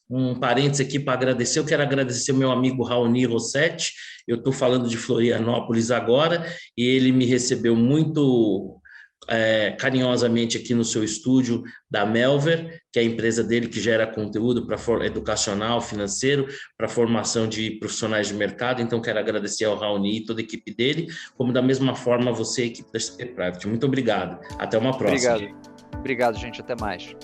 Speaker 1: um parênteses aqui para agradecer, eu quero agradecer o meu amigo Raoni Rossetti, eu estou falando de Florianópolis agora, e ele me recebeu muito carinhosamente aqui no seu estúdio da Melver, que é a empresa dele que gera conteúdo para educacional, financeiro, para formação de profissionais de mercado. Então, quero agradecer ao Raoni e toda a equipe dele, como da mesma forma você, a equipe da XP Private. Muito obrigado. Até uma próxima.
Speaker 2: Obrigado, gente. Até mais.